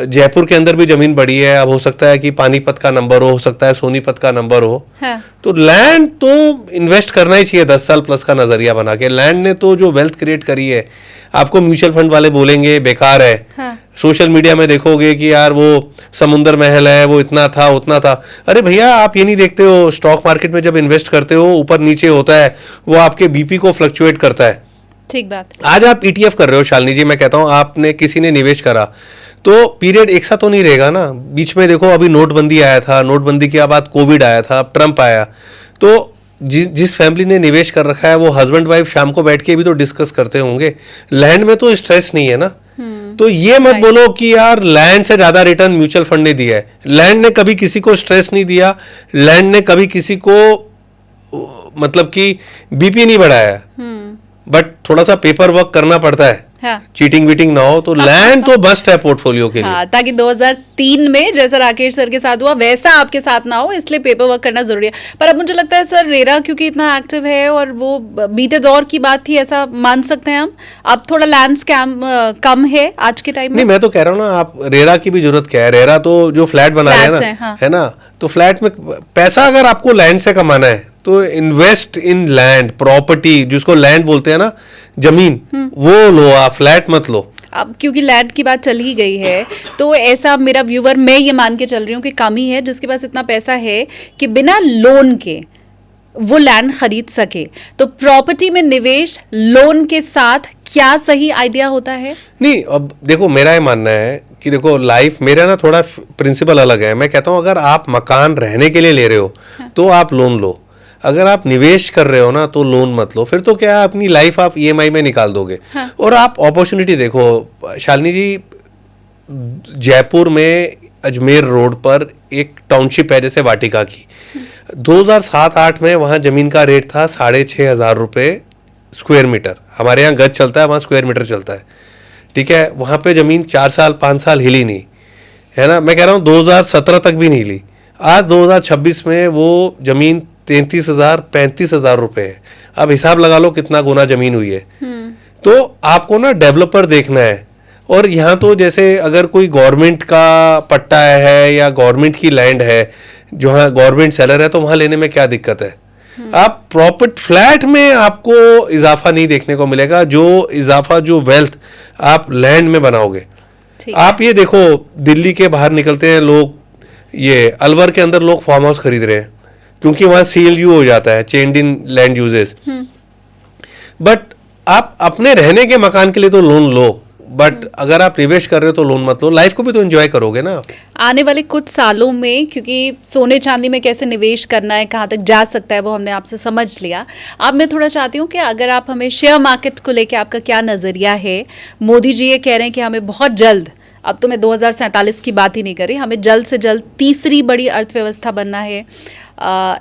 जयपुर के अंदर भी जमीन बढ़ी है। अब हो सकता है कि पानीपत का नंबर हो सकता है सोनीपत का नंबर हो। हाँ। तो लैंड तो इन्वेस्ट करना ही चाहिए 10 साल प्लस का नजरिया बना के। लैंड ने तो जो वेल्थ क्रिएट करी है, आपको म्यूचुअल फंड वाले बोलेंगे बेकार है। हाँ। सोशल मीडिया में देखोगे कि यार वो समुंदर महल है, वो इतना था उतना था। अरे भैया, आप ये नहीं देखते हो स्टॉक मार्केट में जब इन्वेस्ट करते हो ऊपर नीचे होता है, वो आपके बीपी को फ्लक्चुएट करता है। ठीक बात। आज आप ईटीएफ कर रहे हो शालिनी जी, मैं कहता हूं आपने किसी ने निवेश करा तो पीरियड एक सा तो नहीं रहेगा ना। बीच में देखो अभी नोटबंदी आया था, नोटबंदी के बाद कोविड आया था, अब ट्रंप आया। तो जिस फैमिली ने निवेश कर रखा है वो हस्बैंड वाइफ शाम को बैठ के भी तो डिस्कस करते होंगे। लैंड में तो स्ट्रेस नहीं है ना। तो ये मत बोलो कि यार लैंड से ज्यादा रिटर्न म्यूचुअल फंड ने दिया है। लैंड ने कभी किसी को स्ट्रेस नहीं दिया, लैंड ने कभी किसी को मतलब कि बीपी नहीं बढ़ाया। बट थोड़ा सा पेपर वर्क करना पड़ता है। हाँ। चीटिंग वीटिंग ना हो। तो लैंड तो मस्ट है पोर्टफोलियो के लिए। हाँ, ताकि 2003 में जैसा राकेश सर के साथ हुआ वैसा आपके साथ ना हो, इसलिए पेपर वर्क करना जरूरी है। पर अब मुझे लगता है सर रेरा क्योंकि इतना एक्टिव है और वो बीते दौर की बात थी, ऐसा मान सकते हैं हम। अब थोड़ा लैंड स्कैम कम है आज के टाइम में। नहीं, मैं तो कह रहा हूँ ना, आप रेरा की भी जरूरत क्या है। रेरा तो जो फ्लैट बना रहे हैं ना, हाँ। है ना, तो फ्लैट में पैसा अगर आपको लैंड से कमाना है तो इन्वेस्ट इन लैंड, प्रॉपर्टी जिसको लैंड बोलते हैं ना, जमीन, वो लो आप, फ्लैट मत लो। अब क्योंकि लैंड की बात चल ही गई है, तो ऐसा मेरा व्यूवर, मैं ये मान के चल रही हूँ कि कम ही है जिसके पास इतना पैसा है कि बिना लोन के वो लैंड खरीद सके। तो प्रॉपर्टी में निवेश लोन के साथ क्या सही आइडिया होता है? नहीं, अब देखो मेरा ये मानना है कि देखो लाइफ, मेरा ना थोड़ा प्रिंसिपल अलग है। मैं कहता हूँ अगर आप मकान रहने के लिए ले रहे हो तो आप लोन लो। अगर आप निवेश कर रहे हो ना तो लोन मत लो। फिर तो क्या है, अपनी लाइफ आप ईएमआई में निकाल दोगे। हाँ। और आप अपॉर्चुनिटी देखो शालिनी जी, जयपुर में अजमेर रोड पर एक टाउनशिप है जैसे वाटिका की। 2007-8 में वहाँ जमीन का रेट था 6,500 रुपये स्क्वायर मीटर। हमारे यहाँ गज चलता है, वहाँ स्क्वायर मीटर चलता है। ठीक है, वहाँ पे जमीन 4 साल 5 साल हिली नहीं, है ना। मैं कह रहा हूँ 2017 तक भी नहीं हिली। आज 2026 में वो जमीन 33,000 35,000 रुपये है। अब हिसाब लगा लो कितना गुना जमीन हुई है। तो आपको ना डेवलपर देखना है। और यहाँ तो जैसे अगर कोई गवर्नमेंट का पट्टा है या गवर्नमेंट की लैंड है, जहाँ गवर्नमेंट सेलर है, तो वहाँ लेने में क्या दिक्कत है। आप प्रॉपर्टी फ्लैट में आपको इजाफा नहीं देखने को मिलेगा, जो इजाफा जो वेल्थ आप लैंड में बनाओगे। आप ये देखो दिल्ली के बाहर निकलते हैं लोग, ये अलवर के अंदर लोग फार्म हाउस खरीद रहे हैं क्योंकि वहाँ CLU हो जाता है, changed in land uses. But आप अपने रहने के मकान के लिए तो लोन लो। बट अगर आप निवेश कर रहे हो तो लोन मत लो, लाइफ को भी तो एंजॉय करोगे ना। आने वाले कुछ सालों में, क्योंकि सोने चांदी में कैसे निवेश करना है, कहाँ तक जा सकता है, वो हमने आपसे समझ लिया। अब मैं थोड़ा चाहती हूँ कि अगर आप हमें शेयर मार्केट को लेके आपका क्या नज़रिया है। मोदी जी ये कह रहे हैं कि हमें बहुत जल्द, अब तो मैं 2047 की बात ही नहीं कर रही, हमें जल्द से जल्द तीसरी बड़ी अर्थव्यवस्था बनना है,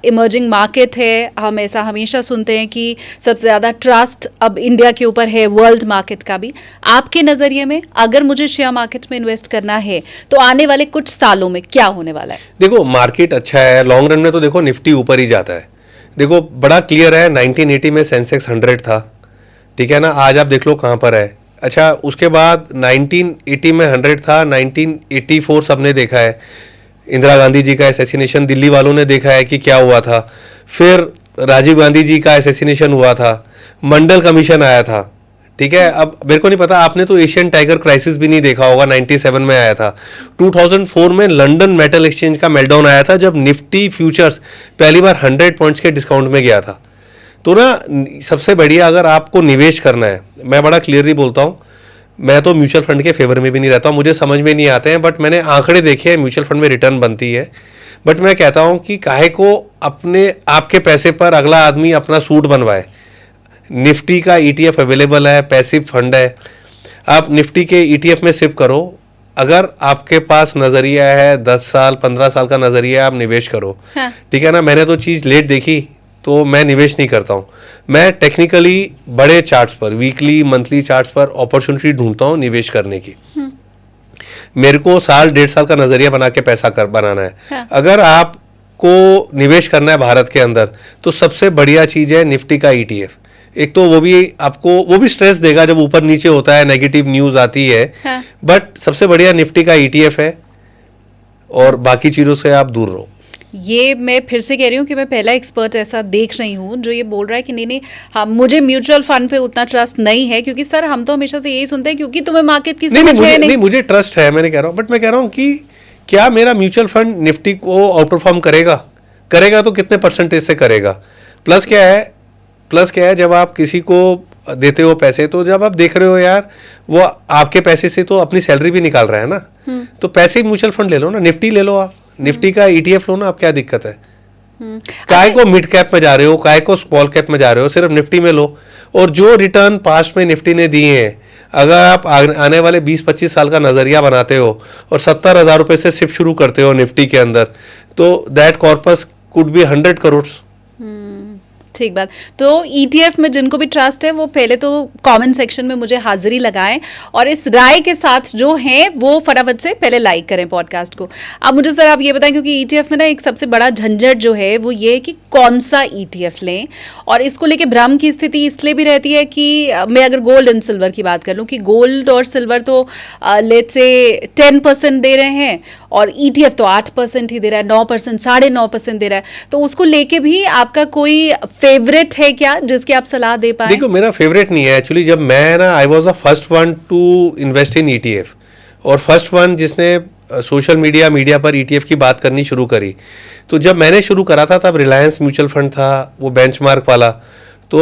इमर्जिंग मार्केट है। हम ऐसा हमेशा सुनते हैं कि सबसे ज़्यादा ट्रस्ट अब इंडिया के ऊपर है, वर्ल्ड मार्केट का भी। आपके नज़रिए में अगर मुझे शेयर मार्केट में इन्वेस्ट करना है तो आने वाले कुछ सालों में क्या होने वाला है? देखो मार्केट अच्छा है, लॉन्ग रन में तो देखो निफ्टी ऊपर ही जाता है। देखो बड़ा क्लियर है, 1980 में सेंसेक्स 100 था, ठीक है ना, आज आप देख लो कहाँ पर है। अच्छा उसके बाद 1980 में 100 था, 1984 सबने देखा है, इंदिरा गांधी जी का असैसिनेशन दिल्ली वालों ने देखा है कि क्या हुआ था। फिर राजीव गांधी जी का असैसिनेशन हुआ था, मंडल कमीशन आया था, ठीक है। अब मेरे को नहीं पता, आपने तो एशियन टाइगर क्राइसिस भी नहीं देखा होगा, 97 में आया था। 2004 में लंदन मेटल एक्सचेंज का मेल्टडाउन आया था, जब निफ्टी फ्यूचर्स पहली बार 100 पॉइंट्स के डिस्काउंट में गया था। तो ना सबसे बढ़िया अगर आपको निवेश करना है, मैं बड़ा क्लियरली बोलता हूँ, मैं तो म्यूचुअल फंड के फेवर में भी नहीं रहता हूँ, मुझे समझ में नहीं आते हैं, बट मैंने आंकड़े देखे हैं, म्यूचुअल फंड में रिटर्न बनती है। बट मैं कहता हूँ कि काहे को अपने आपके पैसे पर अगला आदमी अपना सूट बनवाए। निफ्टी का ETF अवेलेबल है, पैसिव फंड है, आप निफ्टी के ETF में सिप करो। अगर आपके पास नज़रिया है 10 साल 15 साल का नज़रिया, आप निवेश करो, हाँ। ठीक है ना। मैंने तो चीज़ लेट देखी तो मैं निवेश नहीं करता हूँ, मैं टेक्निकली बड़े चार्ट्स पर, वीकली मंथली चार्ट्स पर अपॉर्चुनिटी ढूंढता हूँ निवेश करने की। मेरे को साल 1.5 साल का नज़रिया बना के पैसा बनाना है। हाँ। अगर आपको निवेश करना है भारत के अंदर तो सबसे बढ़िया चीज़ है निफ्टी का ETF। एक तो वो भी आपको, वो भी स्ट्रेस देगा जब ऊपर नीचे होता है, नेगेटिव न्यूज़ आती है, हाँ। बट सबसे बढ़िया निफ्टी का ETF है, और बाकी चीज़ों से आप दूर रहो। ये मैं फिर से कह रही हूँ कि मैं पहला एक्सपर्ट ऐसा देख रही हूँ जो ये बोल रहा है कि नहीं नहीं, हाँ मुझे म्यूचुअल फंड पे उतना ट्रस्ट नहीं है, क्योंकि सर हम तो हमेशा से यही सुनते हैं क्योंकि तुम्हें मार्केट की समझ है नहीं। मुझे ट्रस्ट है, मैंने कह रहा हूँ, बट मैं कह रहा हूँ कि क्या मेरा म्यूचुअल फंड निफ्टी को आउट परफॉर्म करेगा तो कितने परसेंटेज से करेगा। प्लस क्या है जब आप किसी को देते हो पैसे, तो जब आप देख रहे हो यार वो आपके पैसे से तो अपनी सैलरी भी निकाल रहा है ना, तो पैसे म्यूचुअल फंड ले लो ना, निफ्टी ले लो, आप निफ्टी का ETF लो ना, आप क्या दिक्कत है। काय को मिड कैप में जा रहे हो, काय को स्मॉल कैप में जा रहे हो, सिर्फ निफ्टी में लो। और जो रिटर्न पास्ट में निफ्टी ने दिए हैं, अगर आप आने वाले 20-25 साल का नजरिया बनाते हो और 70,000 रुपए से शिफ्ट शुरू करते हो निफ्टी के अंदर, तो that corpus could be 100 crore. ठीक बात। तो ETF में जिनको भी ट्रस्ट है वो पहले तो कमेंट सेक्शन में मुझे हाजिरी लगाएं, और इस राय के साथ जो हैं वो फटाफट से पहले लाइक करें पॉडकास्ट को। अब मुझे सर आप ये बताएं, क्योंकि ETF में ना एक सबसे बड़ा झंझट जो है वो ये है कि कौन सा ETF लें, और इसको लेके भ्रम की स्थिति इसलिए भी रहती है कि मैं अगर गोल्ड एंड सिल्वर की बात कर लूँ कि गोल्ड और सिल्वर तो लेट्स से 10% दे रहे हैं, और ETF तो 8% ही दे रहा है, 9%, 9.5% दे रहा है, तो उसको लेके भी आपका कोई फेवरेट है क्या जिसकी आप सलाह दे पाए? देखो मेरा फेवरेट नहीं है एक्चुअली, जब मैं ना I was the first one two invest in ETF, और फर्स्ट वन जिसने सोशल मीडिया पर ETF की बात करनी शुरू करी। तो जब मैंने शुरू करा था तब रिलायंस म्यूचुअल फंड था, वो बेंचमार्क वाला, तो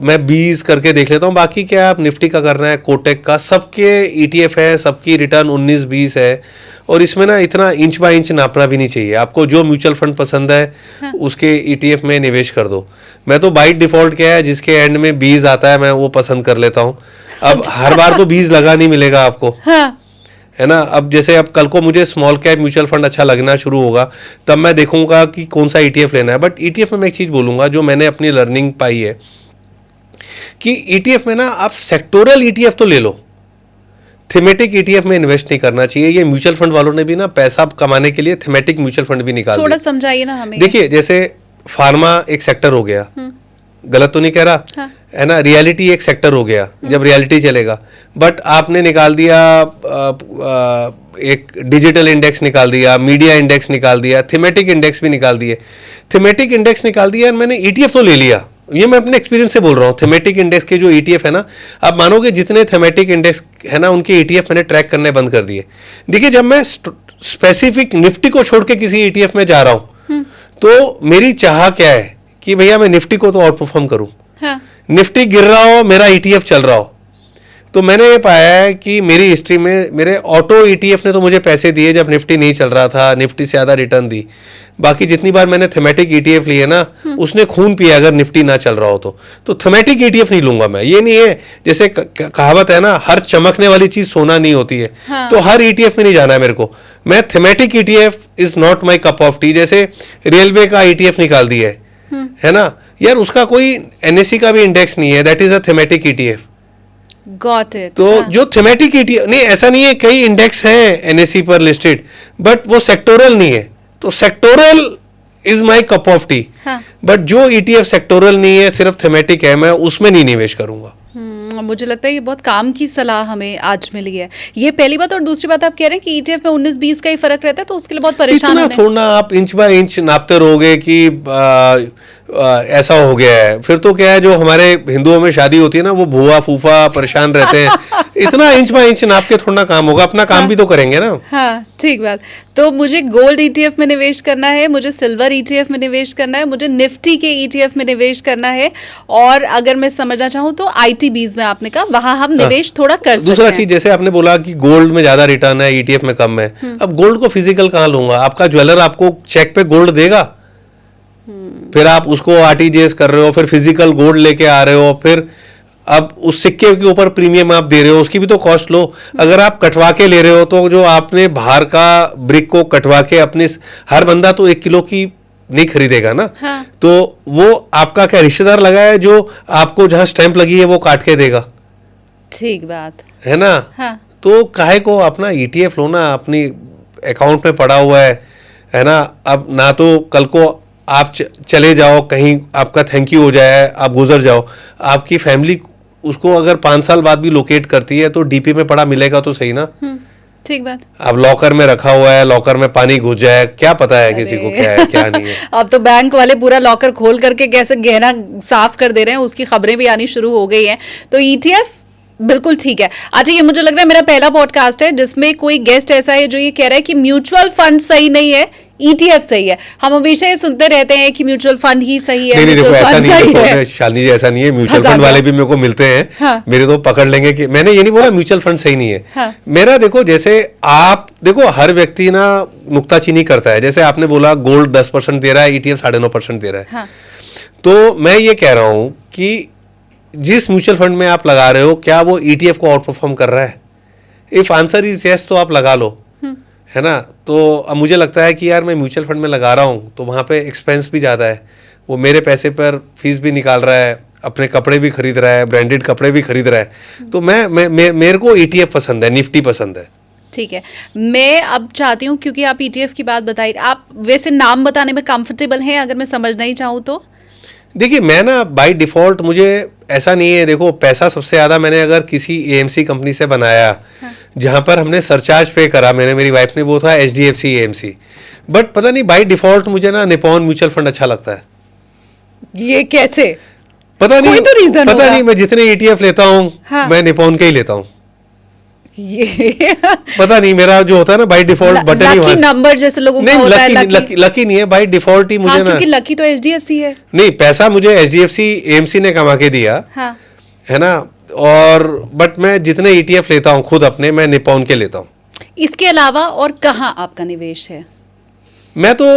मैं 20 करके देख लेता हूँ। बाकी क्या आप निफ्टी का करना है, कोटेक का, सबके ETF है, सबकी रिटर्न 19-20 है, और इसमें ना इतना इंच बाय इंच नापना भी नहीं चाहिए। आपको जो म्यूचुअल फंड पसंद है, हाँ, उसके ETF में निवेश कर दो। मैं तो बाई डिफॉल्ट क्या है, जिसके एंड में 20 आता है मैं वो पसंद कर लेता हूँ। अब हर बार तो 20 लगा नहीं मिलेगा आपको, हाँ। है ना। अब जैसे अब कल को मुझे स्मॉल कैप म्यूचुअल फंड अच्छा लगना शुरू होगा, तब मैं देखूंगा कि कौन सा ETF लेना है। बट ETF में मैं एक चीज़ बोलूँगा जो मैंने अपनी लर्निंग पाई है कि ETF में ना आप सेक्टोरल ETF तो ले लो, थीमेटिक ETF में इन्वेस्ट नहीं करना चाहिए। ये म्यूचुअल फंड वालों ने भी ना पैसा कमाने के लिए थीमेटिक म्यूचुअल फंड भी निकाल दिया। थोड़ा समझाइए ना हमें। देखिए जैसे फार्मा एक सेक्टर हो गया, गलत तो नहीं कह रहा, हाँ, है ना। रियलिटी एक सेक्टर हो गया, जब रियलिटी चलेगा, बट आपने निकाल दिया एक डिजिटल इंडेक्स निकाल दिया, मीडिया इंडेक्स निकाल दिया, थीमेटिक इंडेक्स भी निकाल दिए। थीमेटिक इंडेक्स निकाल दिया, मैंने ETF तो ले लिया, ये मैं अपने एक्सपीरियंस से बोल रहा हूँ। थीमेटिक इंडेक्स के जो ETF है ना, आप मानोगे जितने थीमेटिक इंडेक्स है ना उनके ETF मैंने ट्रैक करने बंद कर दिए। देखिए जब मैं स्पेसिफिक निफ्टी को छोड़ के किसी ETF में जा रहा हूँ, तो मेरी चाह क्या है कि भैया मैं निफ्टी को तो आउट परफॉर्म करूँ, हाँ, निफ्टी गिर रहा हो, मेरा ETF चल रहा हो। तो मैंने ये पाया है कि मेरी हिस्ट्री में मेरे ऑटो ईटीएफ ने तो मुझे पैसे दिए जब निफ्टी नहीं चल रहा था, निफ्टी से ज़्यादा रिटर्न दी। बाकी जितनी बार मैंने थीमेटिक ईटीएफ लिए ना, उसने खून पिया अगर निफ्टी ना चल रहा हो तो थीमेटिक ईटीएफ नहीं लूंगा मैं। ये नहीं है, जैसे कहावत है ना, हर चमकने वाली चीज सोना नहीं होती है। हाँ। तो हर ईटीएफ में नहीं जाना है मेरे को। मैं thematic ETF is not my cup of T. जैसे रेलवे का ईटीएफ निकाल दिया है ना यार, उसका कोई एनएससी का भी इंडेक्स नहीं है, that is a thematic ETF. Got it. तो जो थीमेटिक ईटीएफ नहीं, ऐसा नहीं है, कई इंडेक्स हैं एनएससी पर लिस्टेड, बट वो सेक्टोरल नहीं है। तो sectoral is my cup of T. But जो ईटीएफ सेक्टोरल नहीं है, सिर्फ थीमेटिक है, मैं उसमें नहीं निवेश करूंगा। मुझे लगता है ये बहुत काम की सलाह हमें आज मिली है। ये पहली बात। और दूसरी बात, आप कह रहे हैं कि ईटीएफ में 19-20 का ही फर्क रहता है, तो उसके लिए बहुत परेशान इतना होने। थोड़ा आप इंच बाय इंच नापते रहोगे कि ऐसा हो गया है। फिर तो क्या है, जो हमारे हिंदुओं में शादी होती है ना, वो भुआ फूफा परेशान रहते हैं। इतना इंच बाय इंच नाप के थोड़ा काम होगा, अपना काम भी तो करेंगे ना। हाँ, ठीक बात। तो मुझे गोल्ड ईटीएफ में निवेश करना है, मुझे सिल्वर ईटीएफ में निवेश करना है, मुझे निफ्टी के ईटीएफ में निवेश करना है, और अगर मैं समझना चाहूँ तो आईटीबीज में आपने कहा वहां हम निवेश थोड़ा कर सकते हैं। दूसरा चीज, जैसे आपने बोला कि गोल्ड में ज्यादा रिटर्न है, ईटीएफ में कम है। अब गोल्ड को फिजिकल कहाँ लूंगा? आपका ज्वेलर आपको चेक पे गोल्ड देगा, फिर आप उसको आरटीजीएस कर रहे हो, फिर फिजिकल गोल्ड लेके आ रहे हो, फिर अब उस सिक्के के ऊपर प्रीमियम आप दे रहे हो, उसकी भी तो कॉस्ट लो। अगर आप कटवा के ले रहे हो, तो जो आपने बाहर का ब्रिक को कटवा के अपने, हर बंदा तो 1 किलो की नहीं खरीदेगा ना। हाँ। तो वो आपका क्या रिश्तेदार लगा है जो आपको जहां स्टैंप लगी है वो काट के देगा, ठीक बात है ना। हाँ। तो काहे को अपना ईटीएफ लो ना, अपनी अकाउंट में पड़ा हुआ है ना। अब ना तो कल को आप चले जाओ कहीं, आपका थैंक यू हो जाए, आप गुजर जाओ, आपकी फैमिली उसको अगर 5 साल बाद भी लोकेट करती है तो डीपी में पड़ा मिलेगा तो सही ना। ठीक बात। अब लॉकर में रखा हुआ है, लॉकर में पानी घुस जाए, क्या पता है किसी को क्या है क्या नहीं है। अब तो बैंक वाले पूरा लॉकर खोल करके कैसे गहना साफ कर दे रहे हैं, उसकी खबरें भी आनी शुरू हो गई हैं। तो ईटीएफ बिल्कुल ठीक है। अच्छा, ये मुझे लग रहा है मेरा पहला पॉडकास्ट है जिसमें कोई गेस्ट ऐसा है जो ये कह रहा है कि म्यूचुअल फंड सही नहीं है, ईटीएफ सही है। हम हमेशा ये सुनते रहते हैं कि म्यूचुअल फंड ही सही है। नहीं देखो, म्यूचुअल ऐसा फंड नहीं है, सही देखो है। शालिनी जी, ऐसा नहीं है। म्यूचुअल हजार फंड वाले बार। भी मेरे को मिलते हैं। हाँ। मेरे तो पकड़ लेंगे कि मैंने ये नहीं बोला म्यूचुअल फंड सही नहीं है। हाँ। मेरा देखो, जैसे आप देखो, हर व्यक्ति ना नुक्ताचीनी करता है। जैसे आपने बोला गोल्ड 10% दे रहा है, ईटीएफ 9.5% दे रहा है। हाँ। तो मैं ये कह रहा हूं कि जिस म्यूचुअल फंड में आप लगा रहे हो, क्या वो ईटीएफ को आउट परफॉर्म कर रहा है? इफ आंसर इज यस, तो आप लगा लो, है ना। तो अब मुझे लगता है कि यार मैं म्यूचुअल फंड में लगा रहा हूँ तो वहाँ पे एक्सपेंस भी ज़्यादा है, वो मेरे पैसे पर फीस भी निकाल रहा है, अपने कपड़े भी खरीद रहा है, ब्रांडेड कपड़े भी खरीद रहा है। तो मेरे को ईटीएफ पसंद है, निफ्टी पसंद है। ठीक है। मैं अब चाहती हूँ, क्योंकि आप ईटीएफ की बात बताई, आप वैसे नाम बताने में कंफर्टेबल हैं अगर मैं समझना ही चाहूँ तो? देखिए, मैं ना बाय डिफ़ॉल्ट, मुझे ऐसा नहीं है। देखो, पैसा सबसे ज़्यादा मैंने अगर किसी एएमसी कंपनी से बनाया, हाँ। जहाँ पर हमने सरचार्ज पे करा, मेरी वाइफ ने, वो था एचडीएफसी एएमसी। बट पता नहीं बाय डिफ़ॉल्ट मुझे ना निपॉन म्यूचुअल फंड अच्छा लगता है। ये कैसे? पता नहीं, तो रीजन पता होगा। नहीं, मैं जितने ईटीएफ लेता हूँ, हाँ। मैं निपॉन के ही लेता हूँ। ये पता नहीं, मेरा जो होता है ना by default button he lucky number जैसे लोगों का होता है। लकी नहीं है, बाय डिफॉल्ट ही मुझे ना, क्योंकि लकी तो एचडीएफसी है। नहीं, पैसा मुझे एचडीएफसी एएमसी ने कमा के दिया, हाँ। है ना। और बट मैं जितने ईटीएफ लेता हूँ खुद अपने, मैं निपॉन के लेता हूँ। इसके अलावा और कहाँ आपका निवेश है? मैं तो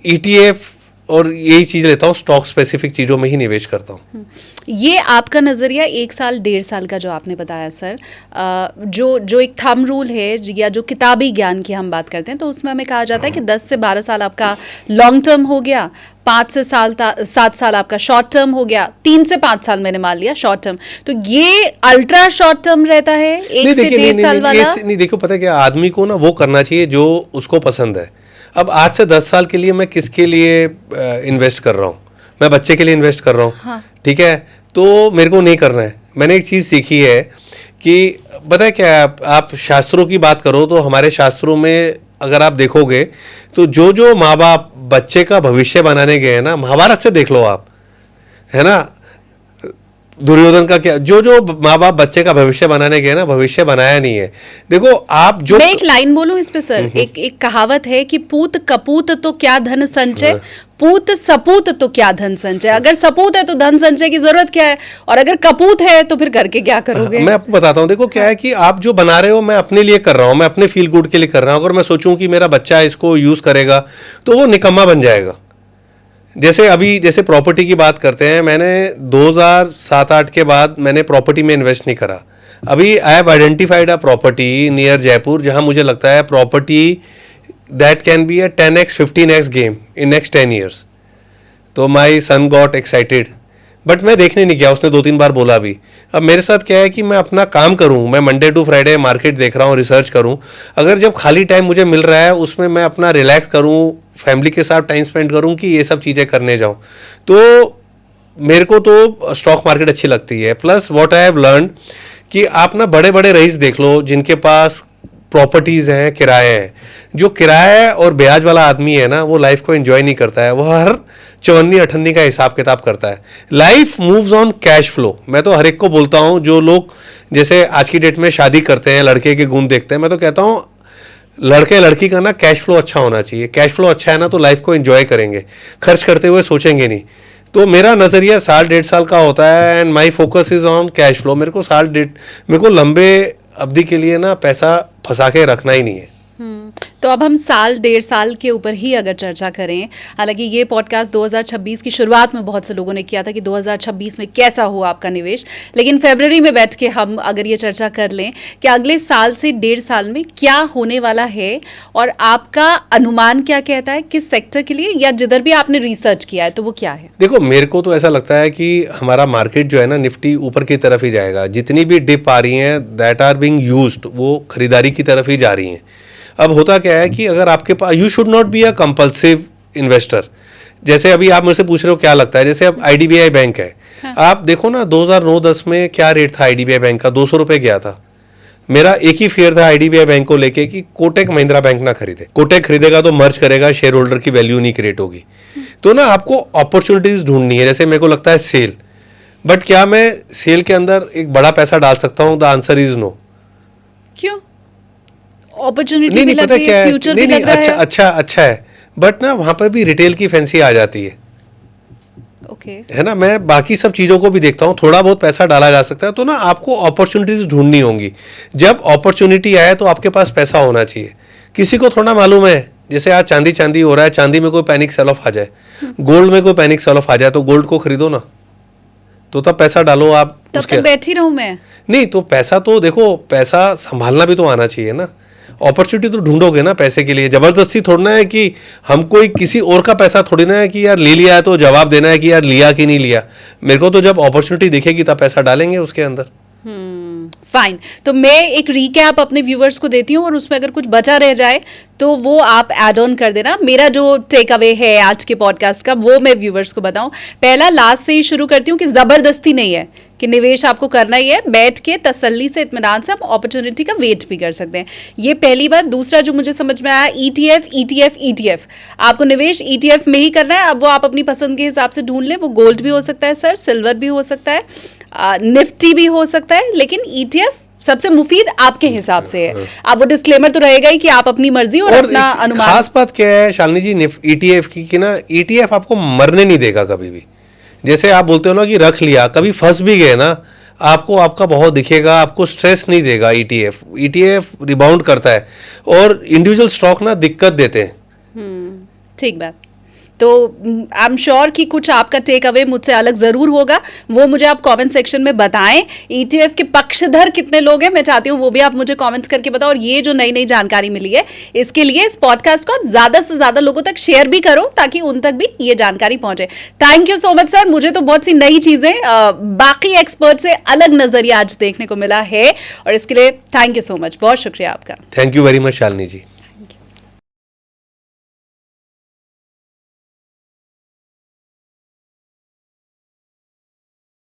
ईटीएफ और यही चीज लेता हूँ, स्टॉक स्पेसिफिक चीजों में ही निवेश करता हूँ। ये आपका नज़रिया 1 साल 1.5 साल का जो आपने बताया सर, जो एक थंब रूल है, या जो किताबी ज्ञान की हम बात करते हैं, तो उसमें हमें कहा जाता है कि 10 से 12 साल आपका लॉन्ग टर्म हो गया, 5 से 7 साल आपका शॉर्ट टर्म हो गया, 3 से 5 साल मैंने मान लिया शॉर्ट टर्म। तो ये अल्ट्रा शॉर्ट टर्म रहता है 1 से 1.5 साल वाला। नहीं देखो, पता है क्या, आदमी को ना वो करना चाहिए जो उसको पसंद है। अब 8 से 10 साल के लिए मैं किसके लिए इन्वेस्ट कर रहा हूँ? मैं बच्चे के लिए इन्वेस्ट कर रहा हूँ। हाँ। ठीक है, तो मेरे को नहीं करना है। मैंने एक चीज़ सीखी है कि पता है क्या, आप शास्त्रों की बात करो तो हमारे शास्त्रों में अगर आप देखोगे तो जो माँ बाप बच्चे का भविष्य बनाने गए हैं ना, महाभारत से देख लो आप, है ना, दुर्योधन का क्या, जो जो माँ बाप बच्चे का भविष्य बनाने गए ना, भविष्य बनाया नहीं है। देखो आप जो, मैं एक लाइन बोलूं इस पे सर, एक कहावत है कि पूत कपूत तो क्या धन संचय, पूत सपूत तो क्या धन संचय। अगर सपूत है तो धन संचय की जरूरत क्या है, और अगर कपूत है तो फिर करके क्या करोगे। मैं आपको बताता हूँ, देखो क्या है कि आप जो बना रहे हो, मैं अपने लिए कर रहा हूँ, मैं अपने फील गुड के लिए कर रहा हूँ। अगर मैं सोचूं कि मेरा बच्चा इसको यूज करेगा तो वो निकम्मा बन जाएगा। जैसे अभी जैसे प्रॉपर्टी की बात करते हैं, मैंने 2007-8 के बाद मैंने प्रॉपर्टी में इन्वेस्ट नहीं करा। अभी I have identified a property near Jaipur, जहां मुझे लगता है property that can be a 10x 15x game in next 10 years। तो माई सन गॉट एक्साइटेड, बट मैं देखने नहीं गया, उसने 2-3 बार बोला भी। अब मेरे साथ क्या है कि मैं अपना काम करूं, मैं मंडे टू फ्राइडे मार्केट देख रहा हूं, रिसर्च करूं। अगर जब खाली टाइम मुझे मिल रहा है उसमें मैं अपना रिलैक्स करूं, फैमिली के साथ टाइम स्पेंड करूं कि ये सब चीज़ें करने जाऊं, तो मेरे को तो स्टॉक मार्केट अच्छी लगती है। Plus what I have learn कि आप ना बड़े बड़े रईस देख लो जिनके पास प्रॉपर्टीज़ हैं, किराए हैं। जो किराया और ब्याज वाला आदमी है ना, वो लाइफ को एंजॉय नहीं करता है, वो हर 54-58 का हिसाब किताब करता है। Life moves on cash flow. मैं तो हर एक को बोलता हूँ, जो लोग जैसे आज की डेट में शादी करते हैं, लड़के के गुण देखते हैं, मैं तो कहता हूँ लड़के लड़की का ना कैश फ्लो अच्छा होना चाहिए। कैश फ्लो अच्छा है ना तो लाइफ को एंजॉय करेंगे, खर्च करते हुए सोचेंगे नहीं। तो मेरा नज़रिया 1.5 साल का होता है and my focus is on cash flow. मेरे को लंबे अवधि के लिए ना पैसा फंसा के रखना ही नहीं है। तो अब हम 1.5 साल के ऊपर ही अगर चर्चा करें, हालांकि ये पॉडकास्ट 2026 की शुरुआत में बहुत से लोगों ने किया था कि 2026 में कैसा हुआ आपका निवेश, लेकिन फरवरी में बैठ के हम अगर ये चर्चा कर लें कि अगले साल से 1.5 साल में क्या होने वाला है और आपका अनुमान क्या कहता है, किस सेक्टर के लिए, या जिधर भी आपने रिसर्च किया है तो वो क्या है। देखो मेरे को तो ऐसा लगता है कि हमारा मार्केट जो है ना, निफ्टी ऊपर की तरफ ही जाएगा। जितनी भी डिप आ रही हैं दैट आर बीइंग यूज्ड, वो खरीदारी की तरफ ही जा रही हैं। अब होता क्या है कि अगर आपके पास, you should not be a compulsive investor. जैसे अभी आप मुझसे पूछ रहे हो क्या लगता है, जैसे अब आईडीबीआई बैंक है, हाँ। आप देखो ना 2009-10 में क्या रेट था आईडीबीआई बैंक का, 200 रुपये गया था। मेरा एक ही फेयर था आईडीबीआई बैंक को लेके कि कोटक महिंद्रा बैंक ना खरीदे। कोटक खरीदेगा तो मर्ज करेगा, शेयर होल्डर की वैल्यू नहीं क्रिएट होगी। तो ना आपको अपॉर्चुनिटीज ढूंढनी है। जैसे मेरे को लगता है सेल, बट क्या मैं सेल के अंदर एक बड़ा पैसा डाल सकता हूँ? The answer is no. क्यों? अपॉर्चुनिटी भी लग रही है, फ्यूचर भी लग रहा है। अच्छा है, बट ना वहां पर भी रिटेल की फैंसी आ जाती है। ओके, है ना, मैं बाकी सब चीज़ों को भी देखता हूँ, थोड़ा बहुत पैसा डाला जा सकता है। तो ना आपको अपॉर्चुनिटीज ढूंढनी होंगी। जब अपॉर्चुनिटी आए तो आपके पास पैसा होना चाहिए। किसी को थोड़ा मालूम है, जैसे आज चांदी हो रहा है, चांदी में कोई पैनिक सेल ऑफ आ जाए, गोल्ड में कोई पैनिक सेल ऑफ आ जाए, तो गोल्ड को खरीदो ना, तो तब पैसा डालो आप। तब तक बैठी रहूं मैं? नहीं, तो पैसा तो देखो, पैसा संभालना भी तो आना चाहिए ना। अपॉर्चुनिटी तो ढूंढोगे ना पैसे के लिए। जबरदस्ती थोड़ा है कि हम कोई किसी और का पैसा थोड़ी ना है कि यार ले लिया है तो जवाब देना है कि यार लिया कि नहीं लिया। मेरे को तो जब अपॉर्चुनिटी दिखेगी तब पैसा डालेंगे उसके अंदर। फाइन। तो मैं एक रिकैप अपने व्यूवर्स को देती हूँ और उसमें अगर कुछ बचा रह जाए तो वो आप ऐड ऑन कर देना। मेरा जो टेक अवे है आज के पॉडकास्ट का वो मैं व्यूवर्स को बताऊं। पहला, लास्ट से ही शुरू करती हूँ कि जबरदस्ती नहीं है कि निवेश आपको करना ही है, बैठ के तसल्ली से, इत्मीनान से आप अपॉर्चुनिटी का वेट भी कर सकते हैं। ये पहली बात। दूसरा जो मुझे समझ में आया, ETF आपको निवेश ETF में ही करना है। अब वो आप अपनी पसंद के हिसाब से ढूंढ लें। वो गोल्ड भी हो सकता है सर, सिल्वर भी हो सकता है, निफ्टी भी हो सकता है, लेकिन ETF सबसे मुफीद आपके हिसाब से है। आप वो डिस्क्लेमर तो रहेगा ही कि आप अपनी मर्जी और अपना अनुमान। खास बात क्या है शालिनी जी ETF की कि ना, ETF आपको मरने नहीं देगा कभी भी। जैसे आप बोलते हो ना कि रख लिया, कभी फंस भी गए ना, आपको आपका बहुत दिखेगा, आपको स्ट्रेस नहीं देगा। ETF रिबाउंड करता है और इंडिविजुअल स्टॉक ना दिक्कत देते हैं। ठीक बात। तो आई एम श्योर कि कुछ आपका टेक अवे मुझसे अलग जरूर होगा, वो मुझे आप कमेंट सेक्शन में बताएं। ETF के पक्षधर कितने लोग हैं मैं चाहती हूँ वो भी आप मुझे कमेंट करके बताओ। और ये जो नई नई जानकारी मिली है, इसके लिए इस पॉडकास्ट को आप ज्यादा से ज्यादा लोगों तक शेयर भी करो ताकि उन तक भी ये जानकारी पहुंचे। Thank you so much sir. मुझे तो बहुत सी नई चीजें बाकी एक्सपर्ट से अलग नजरिया आज देखने को मिला है और इसके लिए थैंक यू सो मच। बहुत शुक्रिया आपका। Thank you very much Shalini ji.